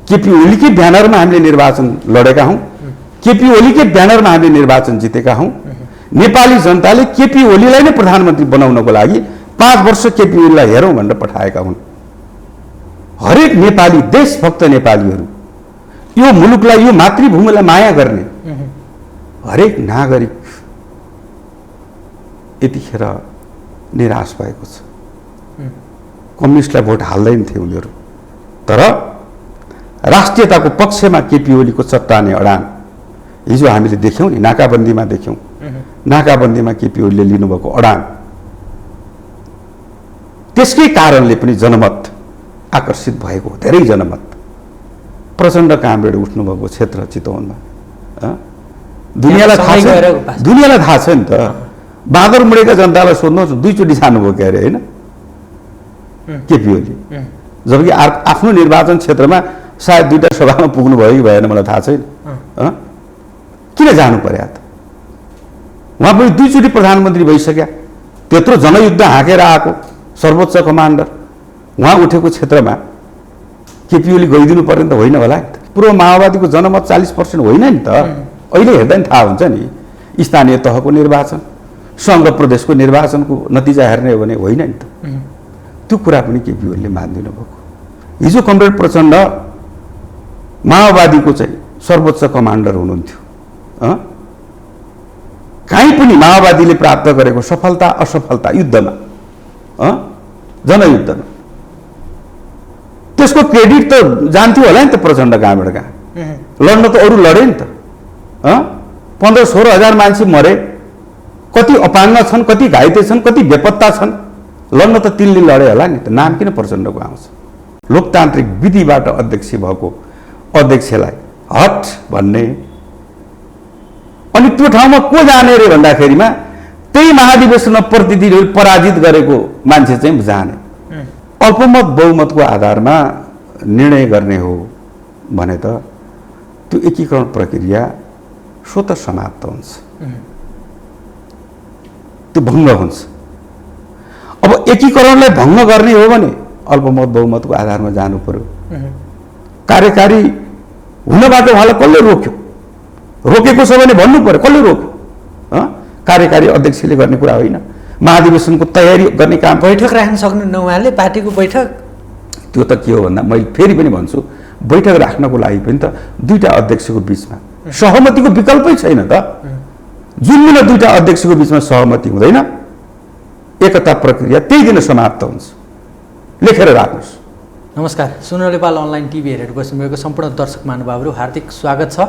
केपी ओलीकै ब्यानरमा हामीले निर्वाचन लडेका हौँ, केपी ओलीकै ब्यानरमा हामीले निर्वाचन जितेका हौँ। नेपाली जनताले केपी ओलीलाई नै प्रधानमन्त्री बनाउनको लागि 5 वर्ष केपी ओलीलाई हेरौँ भनेर पठाएका हुन्। हरेक नेपाली, देशभक्त नेपालीहरू, यो मुलुकलाई, यो मातृभूमिलाई माया गर्ने हरेक नागरिक यतिखेर निराश भएको छ। कम्युनिस्टलाई भोट हाल्दैन थिए उनीहरू, तर राष्ट्रियताको पक्षमा केपी ओलीको चट्टाने अडान हिजो हामीले देख्यौँ नि, नाकाबन्दीमा देख्यौँ। नाकाबन्दीमा केपी ओलीले लिनुभएको अडान, त्यसकै कारणले पनि जनमत आकर्षित भएको, धेरै जनमत। प्रचण्ड कामरेड उठ्नुभएको क्षेत्र चितवनमा, दुनियाँलाई थाहा छ नि त। बाँदरमुडेका जनतालाई सोध्नुहोस्, 2 चोटि जानुभयो के अरे, होइन केपी ओली, जबकि आफ्नो निर्वाचन क्षेत्रमा सायद 2टा सभामा पुग्नु भयो कि भएन मलाई थाहा छैन। किन जानु पर्यो त? उहाँ पनि 2 चोटि प्रधानमन्त्री भइसक्या, त्यत्रो जनयुद्ध हाँकेर आएको सर्वोच्च कमान्डर, उहाँ उठेको क्षेत्रमा केपी ओली गइदिनु पर्ने त होइन होला नि त। पूर्व माओवादीको जनमत 40% होइन नि त। अहिले हेर्दा नि थाहा हुन्छ नि, स्थानीय तहको निर्वाचन, सङ्घ प्रदेशको निर्वाचनको नतिजा हेर्ने हो भने होइन नि त। त्यो कुरा पनि केपी ओलीले मान्दिनु भएको। हिजो कमरेड प्रचण्ड माओवादीको चाहिँ सर्वोच्च कमान्डर हुनुहुन्थ्यो। कहीँ पनि माओवादीले प्राप्त गरेको सफलता असफलता युद्धमा, जनयुद्धमा, त्यसको क्रेडिट त जान्थ्यो होला नि त प्रचण्ड कामरेड कहाँ। लड्न त अरू लडे नि त। 15-16 हजार मान्छे मरे, कति अपाङ्ग छन्, कति घाइते छन्, कति बेपत्ता छन्, लड्न त तिनले लडे होला नि त। नाम किन प्रचण्डको आउँछ? लोकतान्त्रिक विधिबाट अध्यक्ष भएको अध्यक्षलाई हट भन्ने, अनि त्यो ठाउँमा को जाने रे भन्दाखेरिमा त्यही महाधिवेशनमा प्रतिनिधिहरू पराजित गरेको मान्छे चाहिँ जाने। अल्पमत बहुमतको आधारमा निर्णय गर्ने हो भने त त्यो एकीकरण प्रक्रिया स्वतः समाप्त हुन्छ, त्यो भङ्ग हुन्छ। अब एकीकरणलाई भङ्ग गर्ने हो भने अल्पमत बहुमतको आधारमा जानु पर्यो। कार्यकारी हुनबाट उहाँलाई कसले रोक्यो? रोकेको छ भने भन्नु पर्यो, कसले रोक्यो? कार्यकारी अध्यक्षले गर्ने कुरा होइन। महाधिवेशनको तयारी गर्ने काम, बैठक राख्न सक्नुहुन्न उहाँले, पार्टीको बैठक। त्यो त के हो भन्दा, मैले फेरि पनि भन्छु, बैठक राख्नको लागि पनि त 2टा अध्यक्षको बिचमा सहमतिको विकल्पै छैन त। जुन दिन 2टा अध्यक्षको बिचमा सहमति हुँदैन, एकता प्रक्रिया त्यही दिन समाप्त हुन्छ। लेखेर राख्नुहोस्। नमस्कार, सुन नेपाल अनलाइन टिभी हेरेर बस्नुभएको सम्पूर्ण दर्शक महानुभावहरू हार्दिक स्वागत छ।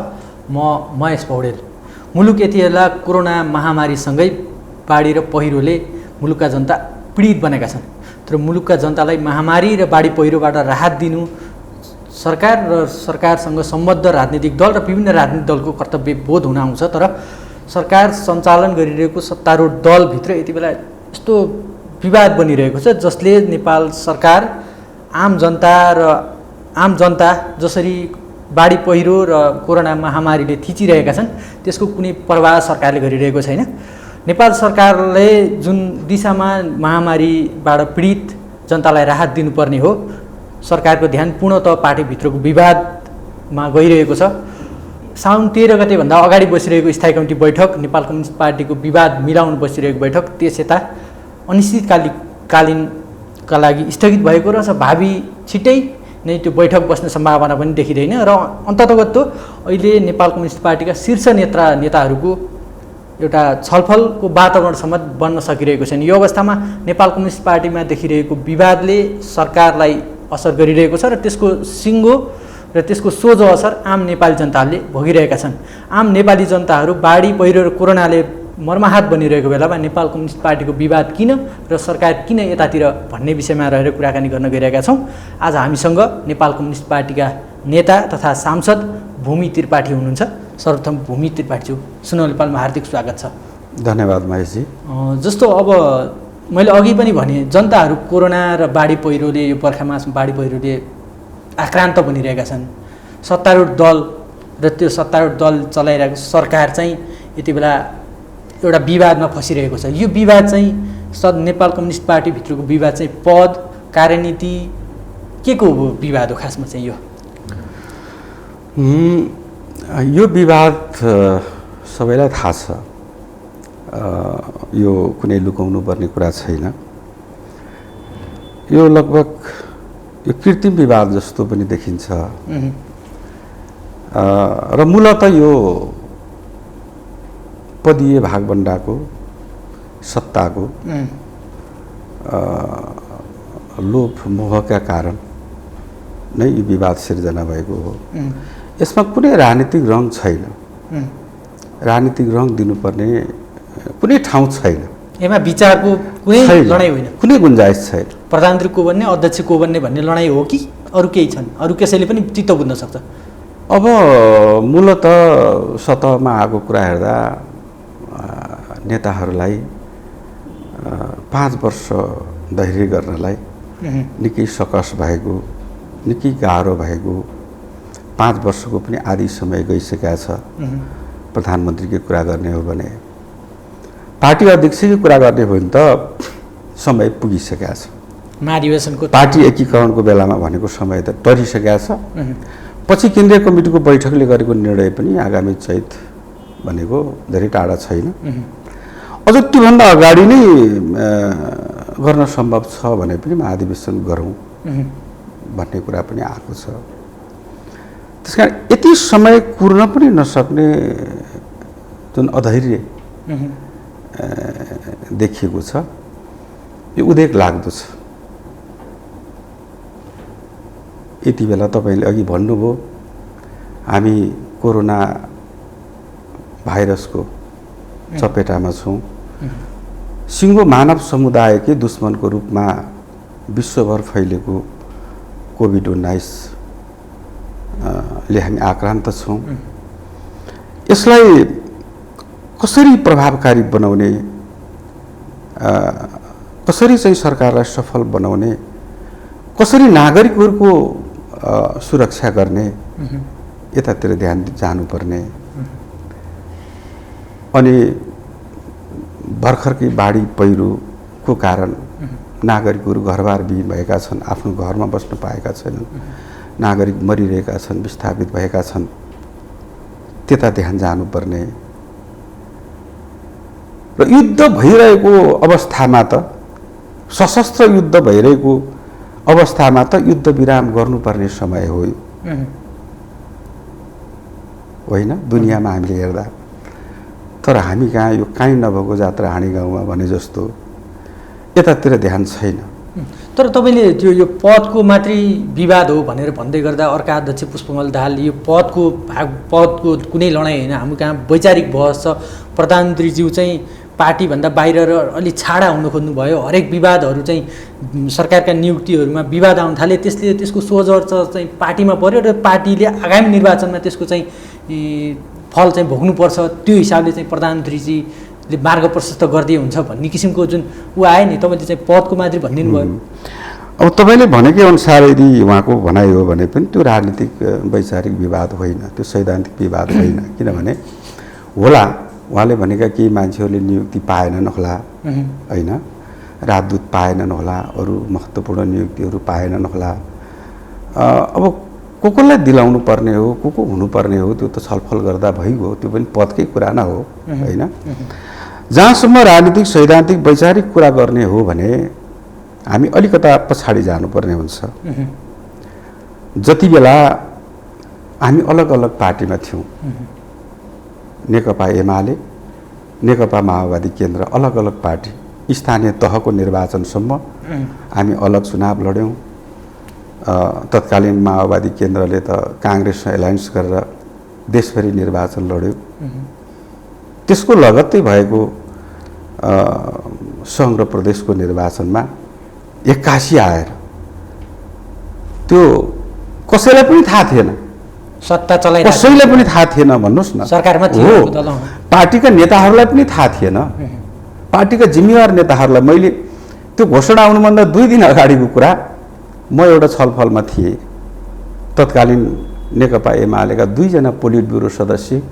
म महेश पौडेल। मुलुक यति बेला कोरोना महामारीसँगै बाढी र पहिरोले मुलुकका जनता पीडित बनेका छन्। तर मुलुकका जनतालाई महामारी र बाढी पहिरोबाट राहत दिनु सरकार र सरकारसँग सम्बद्ध राजनीतिक दल र विभिन्न राजनीतिक दलको कर्तव्य बोध हुन आउँछ। तर सरकार सञ्चालन गरिरहेको सत्तारूढ दलभित्र यति बेला यस्तो विवाद बनिरहेको छ जसले नेपाल सरकार आम जनता जसरी बाढी पहिरो र कोरोना महामारीले थिचिरहेका छन् त्यसको कुनै प्रवाह सरकारले गरिरहेको छैन। नेपाल सरकारले जुन दिशामा महामारीबाट पीडित जनतालाई राहत दिनुपर्ने हो, सरकारको ध्यान पूर्णतः पार्टीभित्रको विवादमा गइरहेको छ। साउन 13 गतेभन्दा अगाडि बसिरहेको स्थायी कमिटी बैठक, नेपाल कम्युनिस्ट पार्टीको विवाद मिलाउन बसिरहेको बैठक त्यस यता अनिश्चितकालीनका लागि स्थगित भएको र भावी छिट्टै नै त्यो बैठक बस्ने सम्भावना पनि देखिँदैन। र अन्ततगत अहिले नेपाल कम्युनिस्ट पार्टीका शीर्ष नेताहरूको एउटा छलफलको वातावरणसम्म बन्न सकिरहेको छैन। यो अवस्थामा नेपाल कम्युनिस्ट पार्टीमा देखिरहेको विवादले सरकारलाई असर गरिरहेको छ र त्यसको सिङ्गो र त्यसको सोझो असर आम नेपाली जनताले भोगिरहेका छन्। आम नेपाली जनताहरू बाढी पहिरो र कोरोनाले मर्माहत बनिरहेको बेलामा नेपाल कम्युनिस्ट पार्टीको विवाद किन र सरकार किन यतातिर भन्ने विषयमा रहेर कुराकानी गर्न गइरहेका छौँ। आज हामीसँग नेपाल कम्युनिस्ट पार्टीका नेता तथा सांसद भूमि त्रिपाठी हुनुहुन्छ। सर्वप्रथम भूमि त्रिपाठी सुन नेपालमा हार्दिक स्वागत छ। धन्यवाद महेशजी। जस्तो अब मैले अघि पनि भने, जनताहरू कोरोना र बाढी पहिरोले, यो बर्खा मासमा बाढी पहिरोले आक्रान्त बनिरहेका छन्। सत्तारूढ दल र त्यो सत्तारूढ दल चलाइरहेको सरकार चाहिँ यति बेला एउटा विवादमा फसिरहेको छ। यो विवाद चाहिँ नेपाल कम्युनिस्ट पार्टीभित्रको विवाद चाहिँ पद, कार्यनीति के को विवाद हो खासमा चाहिँ? यो यो विवाद सबैलाई थाहा छ, यो कुनै लुकाउनु पर्ने कुरा छैन। यो लगभग यो कृत्रिम विवाद जस्तो पनि देखिन्छ र मूलत यो पदीय भागभण्डाको सत्ताको लोभ मोहका कारण नै यो विवाद सिर्जना भएको हो। यसमा कुनै राजनीतिक रङ छैन, राजनीतिक रङ दिनुपर्ने कुनै ठाउँ छैन, यसमा विचारको कुनै लडाइँ होइन, कुनै गुन्जाइस छैन। प्रधानमन्त्री को बन्ने अध्यक्ष को बन्ने भन्ने लडाइँ हो कि अरू केही छन्? अरू कसैले पनि चित्त बुझ्न सक्छ? अब मूलत सतहमा आएको कुरा हेर्दा नेताहरूलाई 5 वर्ष धैर्य गर्नलाई निकै सकस भएको, निकै गाह्रो भएको, 5 वर्षको पनि आधी समय गइसकेका छ। प्रधानमन्त्रीकै कुरा गर्ने हो भने, पार्टी अध्यक्षकै कुरा गर्ने हो भने त समय पुगिसकेका छ। महाधिवेशनको पार्टी एकीकरणको बेलामा भनेको समय त टरिसकेका छ। पछि केन्द्रीय कमिटीको बैठकले गरेको निर्णय पनि आगामी चैत भनेको धेरै टाढा छैन। अझ त्योभन्दा अगाडि नै गर्न सम्भव छ भने पनि महाधिवेशन गरौँ भन्ने कुरा पनि आएको छ। त्यसकारण यति समय कुर्न पनि नसक्ने जुन अधैर्य देखिएको छ, यो उदेक लाग्दो छ। यति बेला तपाईँले अघि भन्नुभयो हामी कोरोना भाइरसको चपेटामा छौँ। सिङ्गो मानव समुदायकै दुश्मनको रूपमा विश्वभर फैलेको कोभिड-19 ले हामी आक्रान्त छौँ। यसलाई कसरी प्रभावकारी बनाउने, कसरी चाहिँ सरकारलाई सफल बनाउने, कसरी नागरिकहरूको सुरक्षा गर्ने, यतातिर ध्यान जानुपर्ने। अनि भर्खरकै बाढी पहिरोको कारण नागरिकहरू घरबार विहीन भएका छन्, आफ्नो घरमा बस्न पाएका छैनन्, नागरिक मरिरहेका छन्, विस्थापित भएका छन्, त्यता ध्यान जानुपर्ने। र युद्ध भइरहेको अवस्थामा त, सशस्त्र युद्ध भइरहेको अवस्थामा त युद्ध विराम गर्नुपर्ने समय हो होइन दुनियाँमा हामीले हेर्दा। तर हामी कहाँ यो काहीँ नभएको जात्रा हाँडी गाउँमा भने जस्तो यतातिर ध्यान छैन। तर तपाईँले त्यो यो पदको मात्रै विवाद हो भनेर भन्दै गर्दा अर्का अध्यक्ष पुष्पकमल दाहाल यो पदको कुनै लडाइँ होइन, हाम्रो कहाँ वैचारिक बहस छ। प्रधानमन्त्रीज्यू चाहिँ पार्टीभन्दा बाहिर र अलि छाडा हुन खोज्नुभयो। हरेक विवादहरू चाहिँ सरकारका नियुक्तिहरूमा विवाद आउन थाले, त्यसको सोझ चाहिँ पार्टीमा पर्यो र पार्टीले आगामी निर्वाचनमा त्यसको चाहिँ फल चाहिँ भोग्नुपर्छ। त्यो हिसाबले चाहिँ प्रधानमन्त्रीजीले मार्ग प्रशस्त गर्दै हुन्छ भन्ने किसिमको जुन आयो नि, तपाईँले चाहिँ पदको मात्रै भनिदिनु भयो। अब तपाईँले भनेकै अनुसार यदि उहाँको भनाइ हो भने पनि त्यो राजनीतिक वैचारिक विवाद होइन, त्यो सैद्धान्तिक विवाद होइन। किनभने होला उहाँले भनेका केही मान्छेहरूले नियुक्ति पाएनन् होला होइन, राजदूत पाएनन् होला, अरू महत्त्वपूर्ण नियुक्तिहरू पाएनन् होला। अब कसलाई दिलाउनु पर्ने हो, को हुनुपर्ने हो, त्यो त छलफल गर्दा भइगयो। त्यो पनि पदकै कुरा न हो होइन। जहाँसम्म राजनीतिक सैद्धान्तिक वैचारिक कुरा गर्ने हो भने हामी अलिकता पछाडि जानुपर्ने हुन्छ। जति बेला हामी अलग अलग पार्टीमा थियौँ, नेकपा एमाले, नेकपा माओवादी केन्द्र, अलग अलग पार्टी, स्थानीय तहको निर्वाचनसम्म हामी अलग चुनाव लड्यौँ। तत्कालीन माओवादी केन्द्रले त काङ्ग्रेससँग एलायन्स गरेर देशभरि निर्वाचन लड्यो। त्यसको लगत्तै भएको सङ्घ र प्रदेशको निर्वाचनमा 81 आएर त्यो कसैलाई पनि थाहा थिएन, सत्ता चलाइ कसैलाई पनि थाहा थिएन भन्नुहोस् न। सरकारमा थियो दल, पार्टीका नेताहरूलाई पनि थाहा थिएन। पार्टीका जिम्मेवार नेताहरूलाई मैले त्यो घोषणा आउनुभन्दा 2 दिन अगाडिको कुरा म एउटा छलफलमा थिएँ। तत्कालीन नेकपा एमालेका 2 जना पोलिट ब्युरो सदस्य,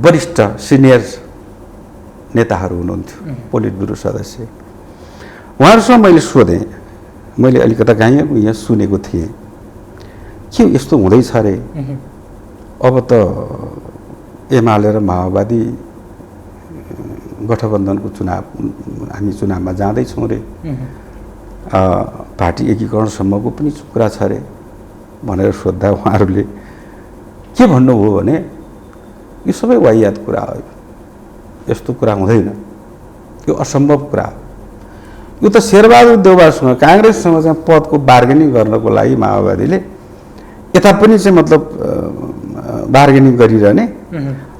वरिष्ठ सिनियर नेताहरू हुनुहुन्थ्यो, पोलिट ब्युरो सदस्य। उहाँहरूसँग मैले सोधेँ, मैले अलिकता गाएँ यहाँ सुनेको थिएँ, के यस्तो हुँदैछ अरे अब त एमाले र माओवादी गठबन्धनको चुनाव हामी चुनावमा जाँदैछौँ रे, पार्टी एकीकरणसम्मको पनि कुरा छ अरे भनेर सोद्धा उहाँहरूले के भन्नुभयो भने यो सबै वाहियात कुरा हो, यस्तो कुरा हुँदैन, यो असम्भव कुरा हो। यो त शेरबहादुर देउवासँग काङ्ग्रेससँग चाहिँ पदको बार्गेनिङ गर्नको लागि माओवादीले यता पनि चाहिँ मतलब बार्गेनिङ गरिरहने,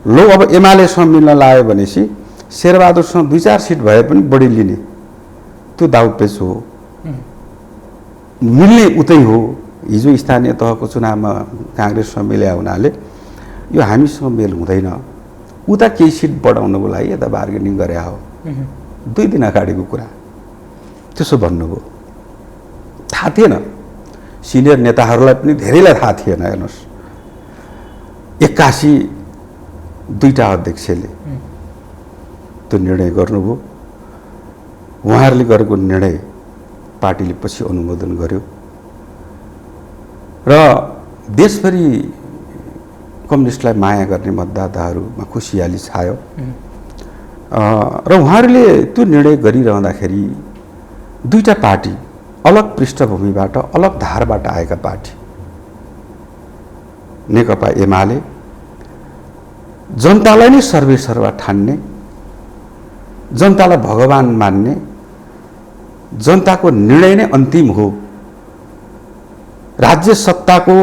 लो अब एमालेसँग मिल्न लाग्यो भनेपछि शेरबहादुरसँग 2-4 सिट भए पनि बढी लिने, त्यो दाउपेच हो, मिल्ने उतै हो। हिजो स्थानीय तहको चुनावमा काङ्ग्रेससँग मिल्या हुनाले यो हामीसँग मेल हुँदैन, उता केही सिट बढाउनको लागि यता बार्गेनिङ गरे हो, 2 दिन अगाडिको कुरा त्यसो भन्नुभयो। थाहा थिएन, सिनियर नेताहरूलाई पनि धेरैलाई थाहा थिएन। हेर्नुहोस्, 81 2टा अध्यक्षले त्यो निर्णय गर्नुभयो। उहाँहरूले गरेको निर्णय पार्टीले पछि अनुमोदन गर्यो र देशभरि कम्युनिस्टलाई माया गर्ने मतदाताहरूमा खुसियाली छायो र उहाँहरूले त्यो निर्णय गरिरहँदाखेरि 2टा पार्टी अलग पृष्ठभूमिबाट अलग धारबाट आएका पार्टी, नेकपा एमाले जनतालाई नै सर्वेसर्वा ठान्ने, जनतालाई भगवान मान्ने, जनताको निर्णय नै अन्तिम हो, राज्य सत्ताको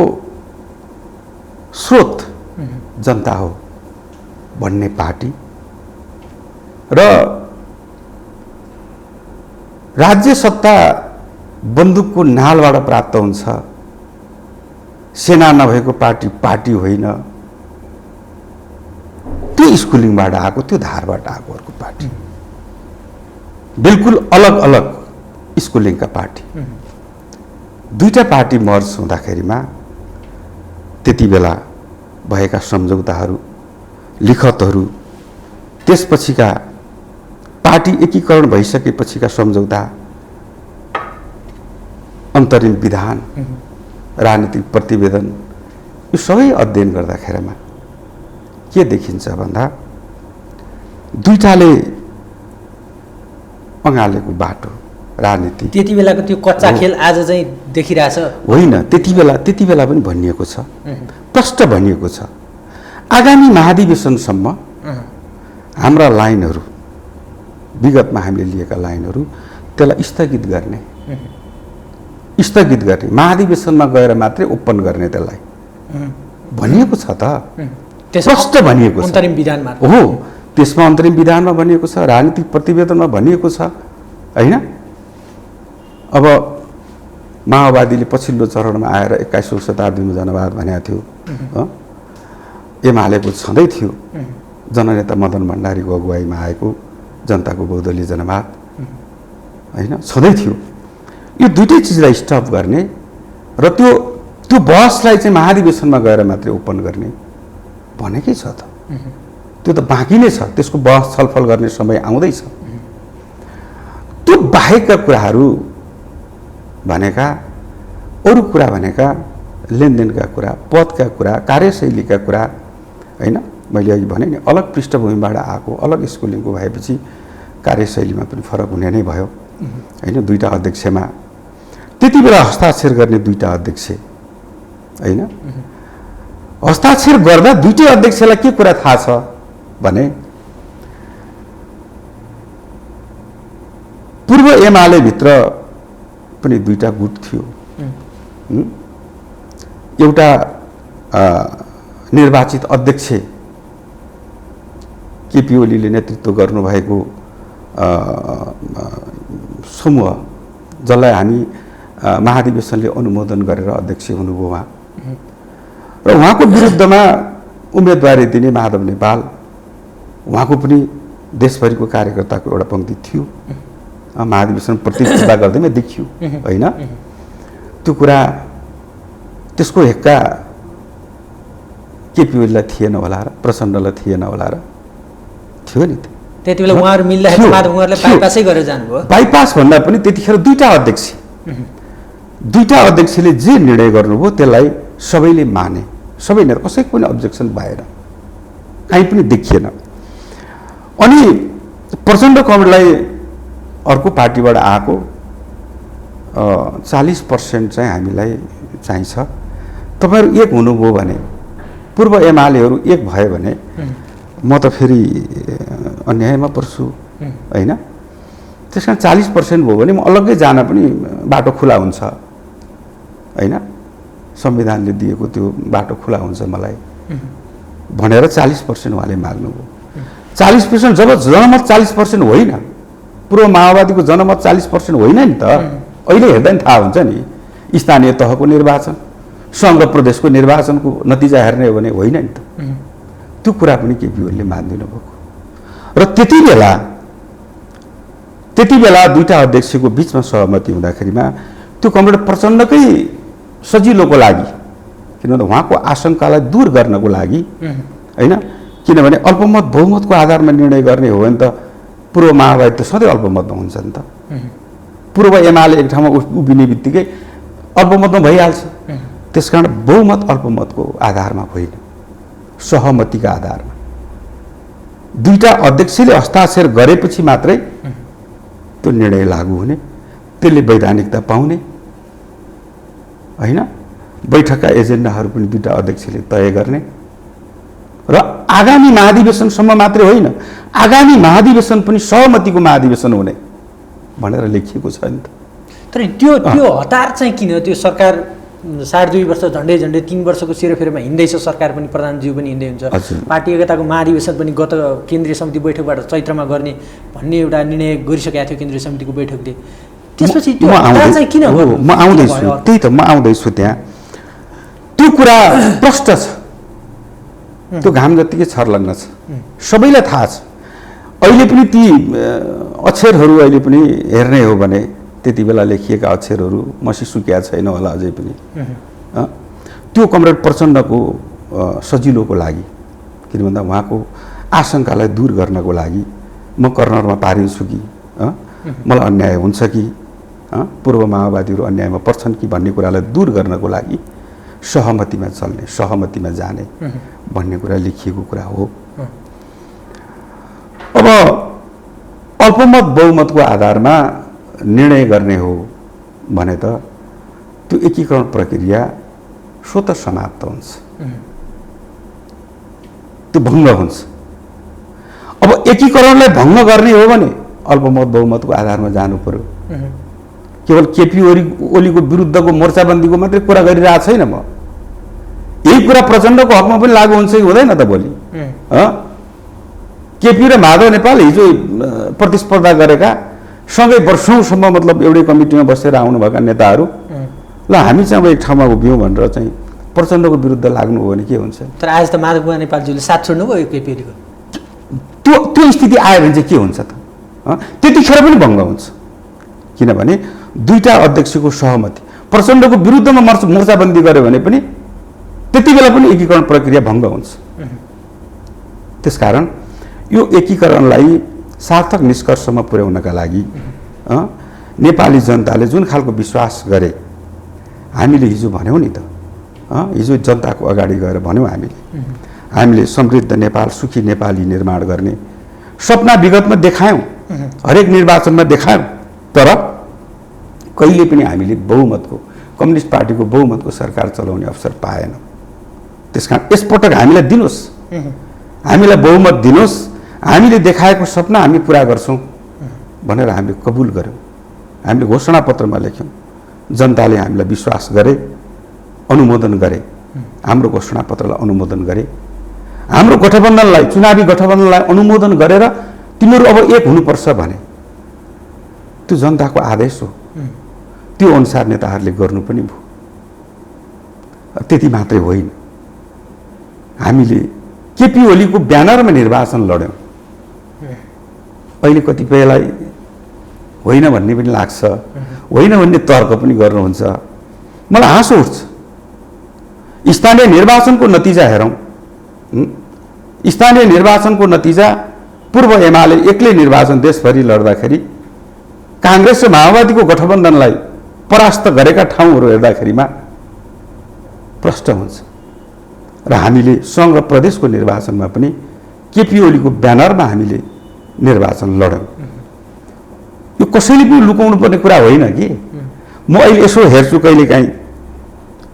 स्रोत जनता हो भन्ने पार्टी र राज्य सत्ता बन्दुकको नालबाट प्राप्त हुन्छ, सेना नभएको पार्टी पार्टी होइन, त्यो स्कुलिङबाट आएको, त्यो धारबाट आएको अर्को पार्टी, बिल्कुल अलग अलग स्कुलिङका पार्टी। 2टा पार्टी मर्ज हुँदाखेरिमा त्यति बेला भएका सम्झौताहरू, लिखतहरू, त्यसपछिका पार्टी एकीकरण भइसकेपछिका सम्झौता, अन्तरिम विधान, राजनीतिक प्रतिवेदन, यो सबै अध्ययन गर्दाखेरिमा के देखिन्छ भन्दा 2टाले अँगालेको बाटो राजनीति। त्यति बेलाको त्यो कच्चा खेल आज चाहिँ देखिरहेछ होइन, त्यति बेला पनि भनिएको छ, प्रष्ट भनिएको छ, आगामी महाधिवेशनसम्म हाम्रा लाइनहरू, विगतमा हामीले लिएका लाइनहरू, त्यसलाई स्थगित गर्ने, महाधिवेशनमा गएर मात्रै ओपन गर्ने, त्यसलाई भनिएको छ त, प्रष्ट भनिएको छ। अन्तरिम विधानमा हो, त्यसमा अन्तरिम विधानमा भनिएको छ, राजनीतिक प्रतिवेदनमा भनिएको छ होइन। अब माओवादीले पछिल्लो चरणमा आएर 21औं शताब्दीमा जनवाद भनेको थियो, एमालेको छँदै थियो, जननेता मदन भण्डारीको अगुवाईमा आएको जनताको बहुदलीय जनवाद होइन, छँदै थियो। यो 2टै चिजलाई स्टप गर्ने र त्यो बहसलाई चाहिँ महाधिवेशनमा गएर मात्रै ओपन गर्ने भनेकै छ त, त्यो त बाँकी नै छ, त्यसको बहस छलफल गर्ने समय आउँदैछ। त्यो बाहेकका कुराहरू भनेका, अरू कुरा भनेका लेनदेनका कुरा, पदका कुरा, कार्यशैलीका कुरा होइन। मैले अघि भने नि, अलग पृष्ठभूमिबाट आएको, अलग स्कुलिङको भएपछि कार्यशैलीमा पनि फरक हुने नै भयो होइन। 2टा अध्यक्षमा त्यति बेला हस्ताक्षर गर्ने 2टा अध्यक्ष होइन, हस्ताक्षर गर्दा 2टै अध्यक्षलाई के कुरा थाहा छ भने पूर्व एमाले भित्र पनि 2टा गुट थियो, एउटा निर्वाचित अध्यक्ष केपी ओलीले नेतृत्व गर्नुभएको समूह, जसलाई हामी महाधिवेशनले अनुमोदन गरेर अध्यक्ष हुनुभयो उहाँ, र उहाँको विरुद्धमा उम्मेदवारी दिने माधव नेपाल, उहाँको पनि देशभरिको कार्यकर्ताको एउटा पङ्क्ति थियो, महाधिवेशन प्रतिस्पर्धा गर्दैमा देखियो होइन। त्यो कुरा, त्यसको हेक्का केपी ओलीलाई थिएन होला र प्रचण्डलाई थिएन होला र, थियो नि। त्यति बेला उहाँहरू मिल्दाखेरि माधव उहाँहरूले बाइपासै गरेर जानुभयो। बाइपास भन्दा पनि त्यतिखेर 2टा अध्यक्षले जे निर्णय गर्नुभयो त्यसलाई सबैले माने, सबै नेता कसैको पनि अब्जेक्सन भएन, कहीँ पनि देखिएन। अनि प्रचण्ड कमरेडलाई अर्को पार्टीबाट आएको 40% चाहिँ हामीलाई चाहिन्छ। तपाईँहरू एक हुनुभयो भने, पूर्व एमालेहरू एक भयो भने म त फेरि अन्यायमा पर्छु होइन। त्यस कारण 40% भयो भने म अलग्गै जान पनि बाटो खुला हुन्छ होइन। संविधानले दिएको त्यो बाटो खुला हुन्छ मलाई भनेर 40% उहाँले माग्नुभयो। 40% जब जनमत 40% होइन, पूर्व माओवादीको जनमत 40% होइन नि त। अहिले हेर्दा नि थाहा हुन्छ नि, स्थानीय तहको निर्वाचन, सङ्घ र प्रदेशको निर्वाचनको नतिजा हेर्ने हो भने होइन नि त। त्यो कुरा पनि केपी ओलीले मान्दिनु भएको। र त्यति बेला दुईटा अध्यक्षको बिचमा सहमति हुँदाखेरिमा त्यो कमरेड प्रचण्डकै सजिलोको लागि, किनभने उहाँको आशंकालाई दूर गर्नको लागि होइन। किनभने अल्पमत बहुमतको आधारमा निर्णय गर्ने हो भने त पूर्व माओवादी त सधैँ अल्पमतमा हुन्छ नि त। पूर्व एमाले एक ठाउँमा उभिने बित्तिकै अल्पमतमा भइहाल्छ। त्यसकारण बहुमत अल्पमतको आधारमा होइन, सहमतिका आधारमा दुईटा अध्यक्षले हस्ताक्षर गरेपछि मात्रै त्यो निर्णय लागू हुने, त्यसले वैधानिकता पाउने होइन। बैठकका एजेन्डाहरू पनि दुईटा अध्यक्षले तय गर्ने र आगामी महाधिवेशनसम्म मात्रै होइन, आगामी महाधिवेशन पनि सहमतिको महाधिवेशन हुने भनेर लेखिएको छ नि त। तर त्यो हतार चाहिँ किन? त्यो सरकार 2.5 वर्ष झन्डै 3 वर्षको सेरोफेरोमा हिँड्दैछ, सरकार पनि प्रधानज्यू पनि हिँड्दै हुन्छ, पार्टी एकताको महाधिवेशन पनि गत केन्द्रीय समिति बैठकबाट चैत्रमा गर्ने भन्ने एउटा निर्णय गरिसकेको थियो केन्द्रीय समितिको बैठकले। त्यसपछि त्यो हतार चाहिँ किन? म आउँदैछु, त्यही त म आउँदैछु त्यहाँ। त्यो कुरा प्रष्ट छ, त्यो घाम जतिकै छर्लङ्ग छ, सबैलाई थाहा छ। अहिले पनि ती अक्षरहरू अहिले पनि हेर्ने हो भने त्यति बेला लेखिएका अक्षरहरू मसी सुकिया छैन होला अझै पनि। त्यो कमरेड प्रचण्डको सजिलोको लागि, किन भन्दा उहाँको आशंकालाई दूर गर्नको लागि म कर्नरमा पारिन्छु कि मलाई अन्याय हुन्छ कि पूर्व माओवादीहरू अन्यायमा पर्छन् कि भन्ने कुरालाई दूर गर्नको लागि सहमतिमा चल्ने, सहमतिमा जाने भन्ने कुरा लेखिएको कुरा हो। अब अल्पमत बहुमतको आधारमा निर्णय गर्ने हो भने त त्यो एकीकरण प्रक्रिया स्वतः समाप्त हुन्छ, त्यो भङ्ग हुन्छ। अब एकीकरणलाई भङ्ग गर्ने हो भने अल्पमत बहुमतको आधारमा जानु पर्यो। केवल केपी ओलीको विरुद्धको मोर्चाबन्दीको मात्रै कुरा गरिरहेको छैन म, यही कुरा प्रचण्डको हकमा पनि लागू हुन्छ कि हुँदैन त भोलि? केपी र माधव नेपाल हिजो प्रतिस्पर्धा गरेका, सँगै वर्षौँसम्म मतलब एउटै कमिटीमा बसेर आउनुभएका नेताहरू ल हामी चाहिँ अब एक ठाउँमा उभियौँ भनेर चाहिँ प्रचण्डको विरुद्ध लाग्नु हो भने के हुन्छ? तर आज त माधव नेपालज्यूले साथ छोड्नुभयो केपी ओलीको। त्यो स्थिति आयो भने चाहिँ के हुन्छ त? त्यतिखेर पनि भङ्ग हुन्छ, किनभने दुईटा अध्यक्षको सहमति, प्रचण्डको विरुद्धमा मोर्चाबन्दी गर्यो भने पनि त्यति बेला पनि एकीकरण प्रक्रिया भङ्ग हुन्छ। त्यसकारण यो एकीकरणलाई सार्थक निष्कर्षमा पुर्याउनका लागि नेपाली जनताले जुन खालको विश्वास गरे, हामीले हिजो भन्यौँ नि त, हिजो जनताको अगाडि गएर भन्यौँ हामीले समृद्ध नेपाल, सुखी नेपाली निर्माण गर्ने सपना विगतमा देखायौँ, हरेक निर्वाचनमा देखायौँ। तर कहिले पनि हामीले बहुमतको, कम्युनिस्ट पार्टीको बहुमतको सरकार चलाउने अवसर पाएनौँ। त्यसकारण यसपटक हामीलाई दिनुहोस्, हामीलाई बहुमत दिनुहोस्, हामीले देखाएको सपना हामी पुरा गर्छौँ भनेर हामीले कबुल गऱ्यौँ। हामीले घोषणापत्रमा लेख्यौँ, जनताले हामीलाई विश्वास गरे, अनुमोदन गरे, हाम्रो घोषणापत्रलाई अनुमोदन गरे, हाम्रो गठबन्धनलाई, चुनावी गठबन्धनलाई अनुमोदन गरेर तिमीहरू अब एक हुनुपर्छ भने त्यो जनताको आदेश हो, त्यो अनुसार नेताहरूले गर्नु पनि भयो। त्यति मात्रै होइन, हामीले केपी ओलीको ब्यानरमा निर्वाचन लड्यौँ। अहिले कतिपयलाई होइन भन्ने पनि लाग्छ, होइन भन्ने तर्क पनि गर्नुहुन्छ, मलाई हाँसो उठ्छ। स्थानीय निर्वाचनको नतिजा हेरौँ, स्थानीय निर्वाचनको नतिजा पूर्व एमाले एक्लै निर्वाचन देशभरि लड्दाखेरि काङ्ग्रेस र माओवादीको गठबन्धनलाई परास्त गरेका ठाउँहरू हेर्दाखेरिमा प्रष्ट हुन्छ। र हामीले सङ्घ र प्रदेशको निर्वाचनमा पनि केपी ओलीको ब्यानरमा हामीले निर्वाचन लड्यौँ। यो कसैले पनि लुकाउनु पर्ने कुरा होइन कि। म अहिले यसो हेर्छु, कहिलेकाहीँ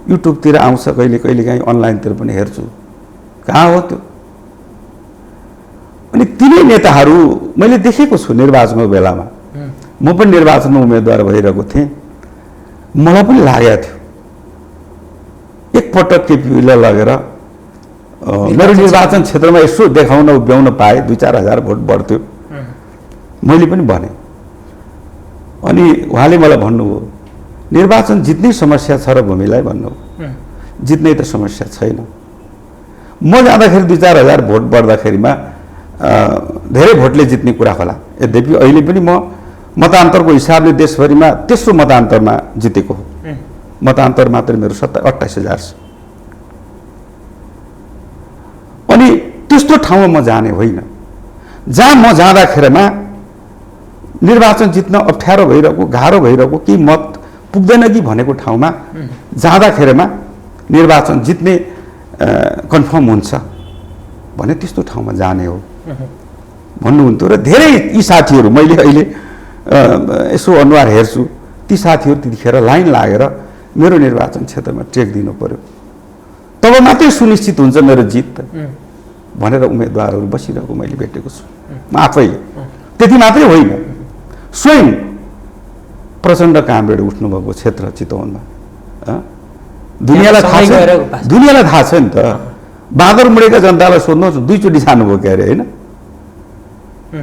युट्युबतिर आउँछ, कहिलेकाहीँ अनलाइनतिर पनि हेर्छु, कहाँ हो त्यो? अनि तिनै नेताहरू मैले देखेको छु निर्वाचनको बेलामा। म पनि निर्वाचनमा उम्मेदवार भइरहेको थिएँ, मलाई पनि लागेको थियो एकपटक केपी ओलीलाई लगेर मेरो निर्वाचन क्षेत्रमा यसो देखाउन उभ्याउन पाए 2-4 हजार भोट बढ्थ्यो। मैले पनि भने। अनि उहाँले मलाई भन्नुभयो, निर्वाचन जित्नै समस्या छ र भूमिलाई भन्नुभयो, जित्नै त समस्या छैन। म जाँदाखेरि 2-4 हजार भोट बढ्दाखेरिमा धेरै भोटले जित्ने कुरा होला। यद्यपि अहिले पनि म मतान्तरको हिसाबले देशभरिमा तेस्रो मतान्तरमा जितेको हो। मतान्तर मात्रै मेरो 28,000 छ। अनि त्यस्तो ठाउँमा म जाने होइन जहाँ म जाँदाखेरिमा निर्वाचन जित्न अप्ठ्यारो भइरहेको, गाह्रो भइरहेको, कि मत पुग्दैन कि भनेको ठाउँमा जाँदाखेरिमा निर्वाचन जित्ने कन्फर्म हुन्छ भने त्यस्तो ठाउँमा जाने हो भन्नुहुन्थ्यो। र धेरै यी साथीहरू, मैले अहिले यसो अनुहार हेर्छु, ती साथीहरू त्यतिखेर लाइन लागेर मेरो निर्वाचन क्षेत्रमा ट्रेक दिनु पर्यो, तब मात्रै सुनिश्चित हुन्छ मेरो जित भनेर उम्मेदवारहरू बसिरहेको मैले भेटेको छु। म आफैले त्यति मात्रै होइन, स्वयं प्रचण्ड कामरेड उठ्नुभएको क्षेत्र चितवनमा दुनियाँलाई थाहा छ नि त। बाँदरमुडेका जनतालाई सोध्नुहोस्, 2 चोटि जानुभयो के अरे, होइन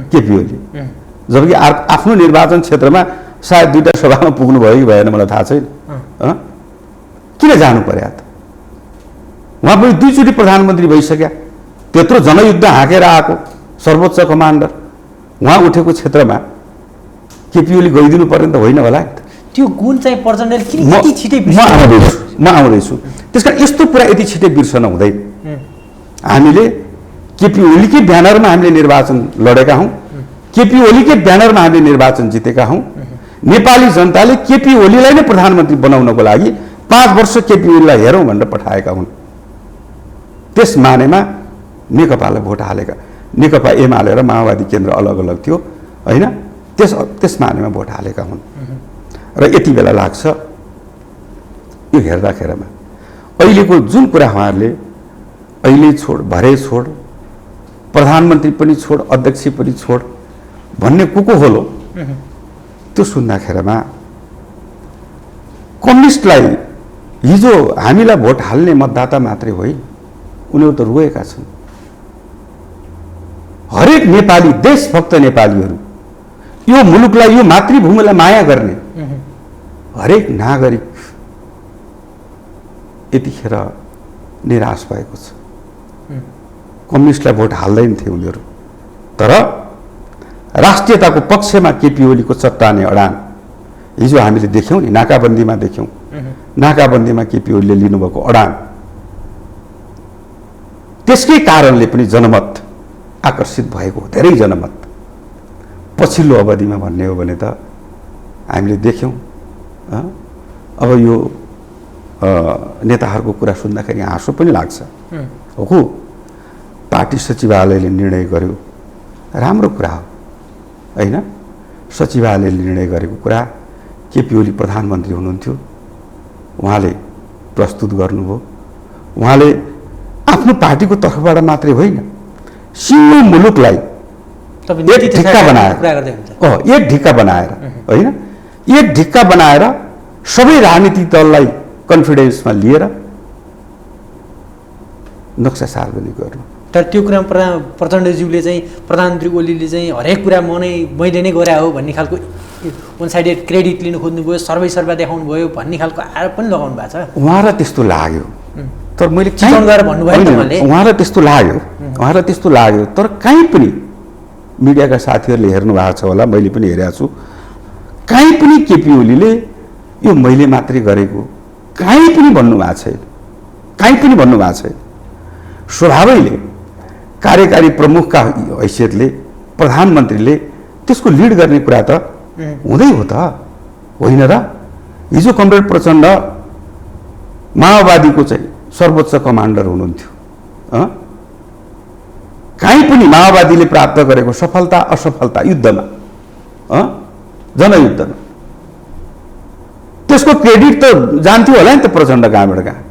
केपी ओली, जबकि आफ्नो निर्वाचन क्षेत्रमा सायद 2टा सभामा पुग्नु भयो कि भएन मलाई थाहा छैन। किन जानु पर्यो त? उहाँ पनि 2 चोटि प्रधानमन्त्री भइसक्या, त्यत्रो जनयुद्ध हाँकेर आएको सर्वोच्च कमान्डर, उहाँ उठेको क्षेत्रमा केपी ओली गइदिनु पर्ने त होइन होला नि त। त्यो गुण चाहिँ प्रचण्डले किन यति छिटै म आउँदैछु। त्यसकारण यस्तो कुरा यति छिटै बिर्सन हुँदैन। हामीले केपी ओलीकै ब्यानरमा हामीले निर्वाचन लडेका हौँ, केपी ओलीकै ब्यानरमा हामीले निर्वाचन जितेका हौँ। नेपाली जनताले केपी ओलीलाई नै प्रधानमन्त्री बनाउनको लागि 5 वर्ष केपी ओलीलाई हेरौँ भनेर पठाएका हुन्। त्यस मानेमा नेकपालाई भोट हालेका, नेकपा एमाले र माओवादी केन्द्र अलग अलग थियो होइन, त्यस मानेमा भोट हालेका हुन्। र यति बेला लाग्छ यो हेर्दाखेरिमा अहिलेको जुन कुरा उहाँहरूले अहिले छोड, भरे छोड, प्रधानमन्त्री पनि छोड, अध्यक्ष पनि छोड भन्ने को होलो, त्यो सुन्दाखेरिमा कम्युनिस्टलाई हिजो हामीलाई भोट हाल्ने मतदाता मात्रै होइन, उनीहरू त रोएका छन्। हरेक नेपाली, देशभक्त नेपालीहरू, यो मुलुकलाई, यो मातृभूमिलाई माया गर्ने हरेक नागरिक यतिखेर निराश भएको छ। कम्युनिस्टलाई भोट हाल्दैन थिए उनीहरू, तर राष्ट्रियताको पक्षमा केपी ओलीको चट्टाने अडान हिजो हामीले देख्यौँ नि, नाकाबन्दीमा देख्यौँ। नाकाबन्दीमा केपी ओलीले लिनुभएको अडान, त्यसकै कारणले पनि जनमत आकर्षित भएको, धेरै जनमत। पछिल्लो अवधिमा भन्ने हो भने त हामीले देख्यौँ, अब यो नेताहरूको कुरा सुन्दाखेरि हाँसो पनि लाग्छ। हो, पार्टी सचिवालयले निर्णय गर्यो, राम्रो कुरा हो होइन। सचिवालयले निर्णय गरेको कुरा, केपी ओली प्रधानमन्त्री हुनुहुन्थ्यो, उहाँले प्रस्तुत गर्नुभयो। उहाँले आफ्नो पार्टीको तर्फबाट मात्रै होइन, सिङ्गो मुलुकलाई एक ढिक्का बनाएर, एक ढिक्का बनाएर होइन, एक ढिक्का बनाएर सबै राजनीतिक दललाई कन्फिडेन्समा लिएर नक्सा सार्वजनिक गर्नु। तर त्यो कुरामा प्रचण्डज्यूले चाहिँ, प्रधानमन्त्री ओलीले चाहिँ हरेक कुरा मैले नै गरे हो भन्ने खालको वान साइडेड क्रेडिट लिनु खोज्नुभयो, सर्वे देखाउनु भयो भन्ने खालको आरोप पनि लगाउनु भएको छ। उहाँलाई त्यस्तो लाग्यो, तर मैले गएर भन्नुभयो नि उहाँले, उहाँलाई त्यस्तो लाग्यो, तर कहीँ पनि मिडियाका साथीहरूले हेर्नु भएको छ होला, मैले पनि हेरेको छु, कहीँ पनि केपी ओलीले यो मैले मात्रै गरेको कहीँ पनि भन्नुभएको छैन, कहीँ पनि भन्नुभएको छैन। स्वभावैले कार्यकारी प्रमुखका हैसियतले प्रधानमन्त्रीले त्यसको लिड गर्ने कुरा त हुँदै हो त, होइन र? हिजो कमरेड प्रचण्ड माओवादीको चाहिँ सर्वोच्च कमान्डर हुनुहुन्थ्यो, कहीँ पनि माओवादीले प्राप्त गरेको सफलता असफलता युद्धमा जनयुद्धमा त्यसको क्रेडिट त जान्थ्यो होला नि त प्रचण्ड कहाँबाट कहाँ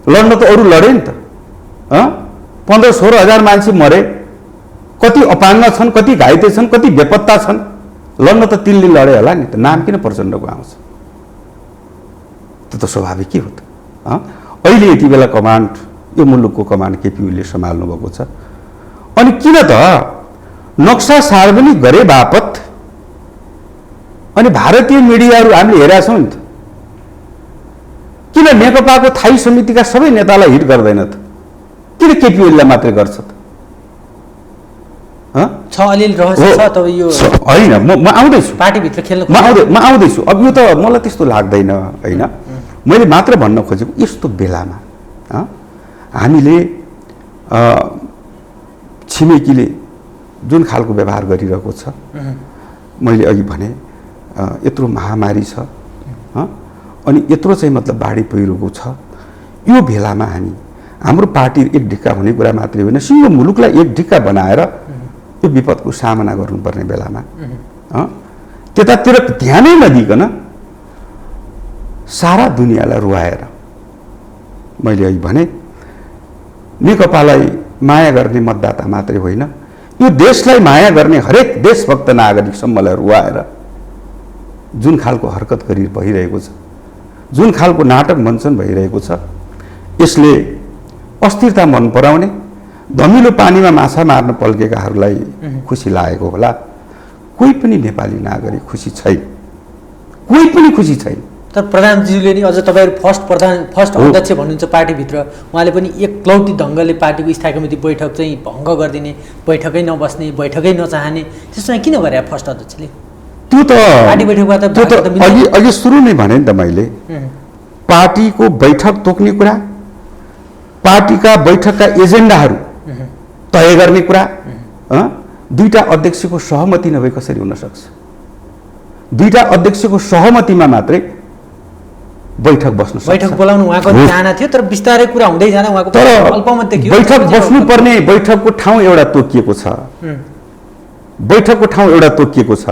लड्न त अरू लडे नि त 15-16 हजार मान्छे मरे कति अपाङ्ग छन् कति घाइते छन् कति बेपत्ता छन् लड्न त तिनले लडे होला नि त नाम किन प्रचण्डको आउँछ त्यो त स्वाभाविक के हो त अहिले यति बेला कमान्ड यो मुलुकको कमान्ड केपी ओलीले सम्हाल्नु भएको छ अनि किन त नक्सा सार्वजनिक गरे बापत अनि भारतीय मिडियाहरू हामीले हेरेका छौँ नि त किन नेकपाको थाई समितिका सबै नेतालाई हिट गर्दैन त किन केपी ओलीलाई मात्रै गर्छ त छ अलिअलि रहस्य छ तब यो होइन म आउँदैछु पार्टीभित्र खेल्नु म आउँदैछु अब यो त मलाई त्यस्तो लाग्दैन होइन मैले मात्र भन्न खोजेको यस्तो बेलामा हामीले छिमेकीले जुन खालको व्यवहार गरिरहेको छ मैले अघि भने यत्रो महामारी छ अनि यत्रो चाहिँ मतलब बाढी पहिरोको छ यो बेलामा हामी हाम्रो पार्टी एक ढिक्का हुने कुरा मात्रै होइन सिङ्गो मुलुकलाई एक ढिक्का बनाएर यो विपदको सामना गर्नुपर्ने बेलामा त्यतातिर ध्यानै नदिकन सारा दुनियाँलाई रुवाएर मैले अघि भने नेकपालाई माया गर्ने मतदाता मात्रै होइन यो देशलाई माया गर्ने हरेक देशभक्त नागरिकसम्मलाई रुवाएर जुन खालको हरकत भइरहेको छ जुन खालको नाटक मञ्चन भइरहेको छ यसले अस्थिरता मन पराउने धमिलो पानीमा माछा मार्न पल्केकाहरूलाई खुसी लागेको होला कोही पनि नेपाली नागरिक खुसी छैन कोही पनि खुसी छैन तर प्रधानजीले नि अझ तपाईँहरू फर्स्ट अध्यक्ष भन्नुहुन्छ पार्टीभित्र उहाँले पनि एकलौटी ढङ्गले पार्टीको स्थायी कमिटी बैठक चाहिँ भङ्ग गरिदिने बैठकै नबस्ने बैठकै नचाहने त्यसो चाहिँ किन गरे फर्स्ट अध्यक्षले त्यो त पार्टी बैठकबाट अघि सुरु नै भने नि त मैले पार्टीको बैठक तोक्ने कुरा पार्टीका बैठकका एजेन्डाहरू तय गर्ने कुरा दुईटा अध्यक्षको सहमति नभए कसरी हुन सक्छ दुईटा अध्यक्षको सहमतिमा मात्रै बैठक बस्नु सक्छ बैठक बोलाउनु उहाँको चाहना थियो तर बिस्तारै कुरा हुँदै जाँदा उहाँको अल्पमत देखियो बैठक बस्नुपर्ने बैठकको ठाउँ एउटा तोकिएको छ बैठकको ठाउँ एउटा तोकिएको छ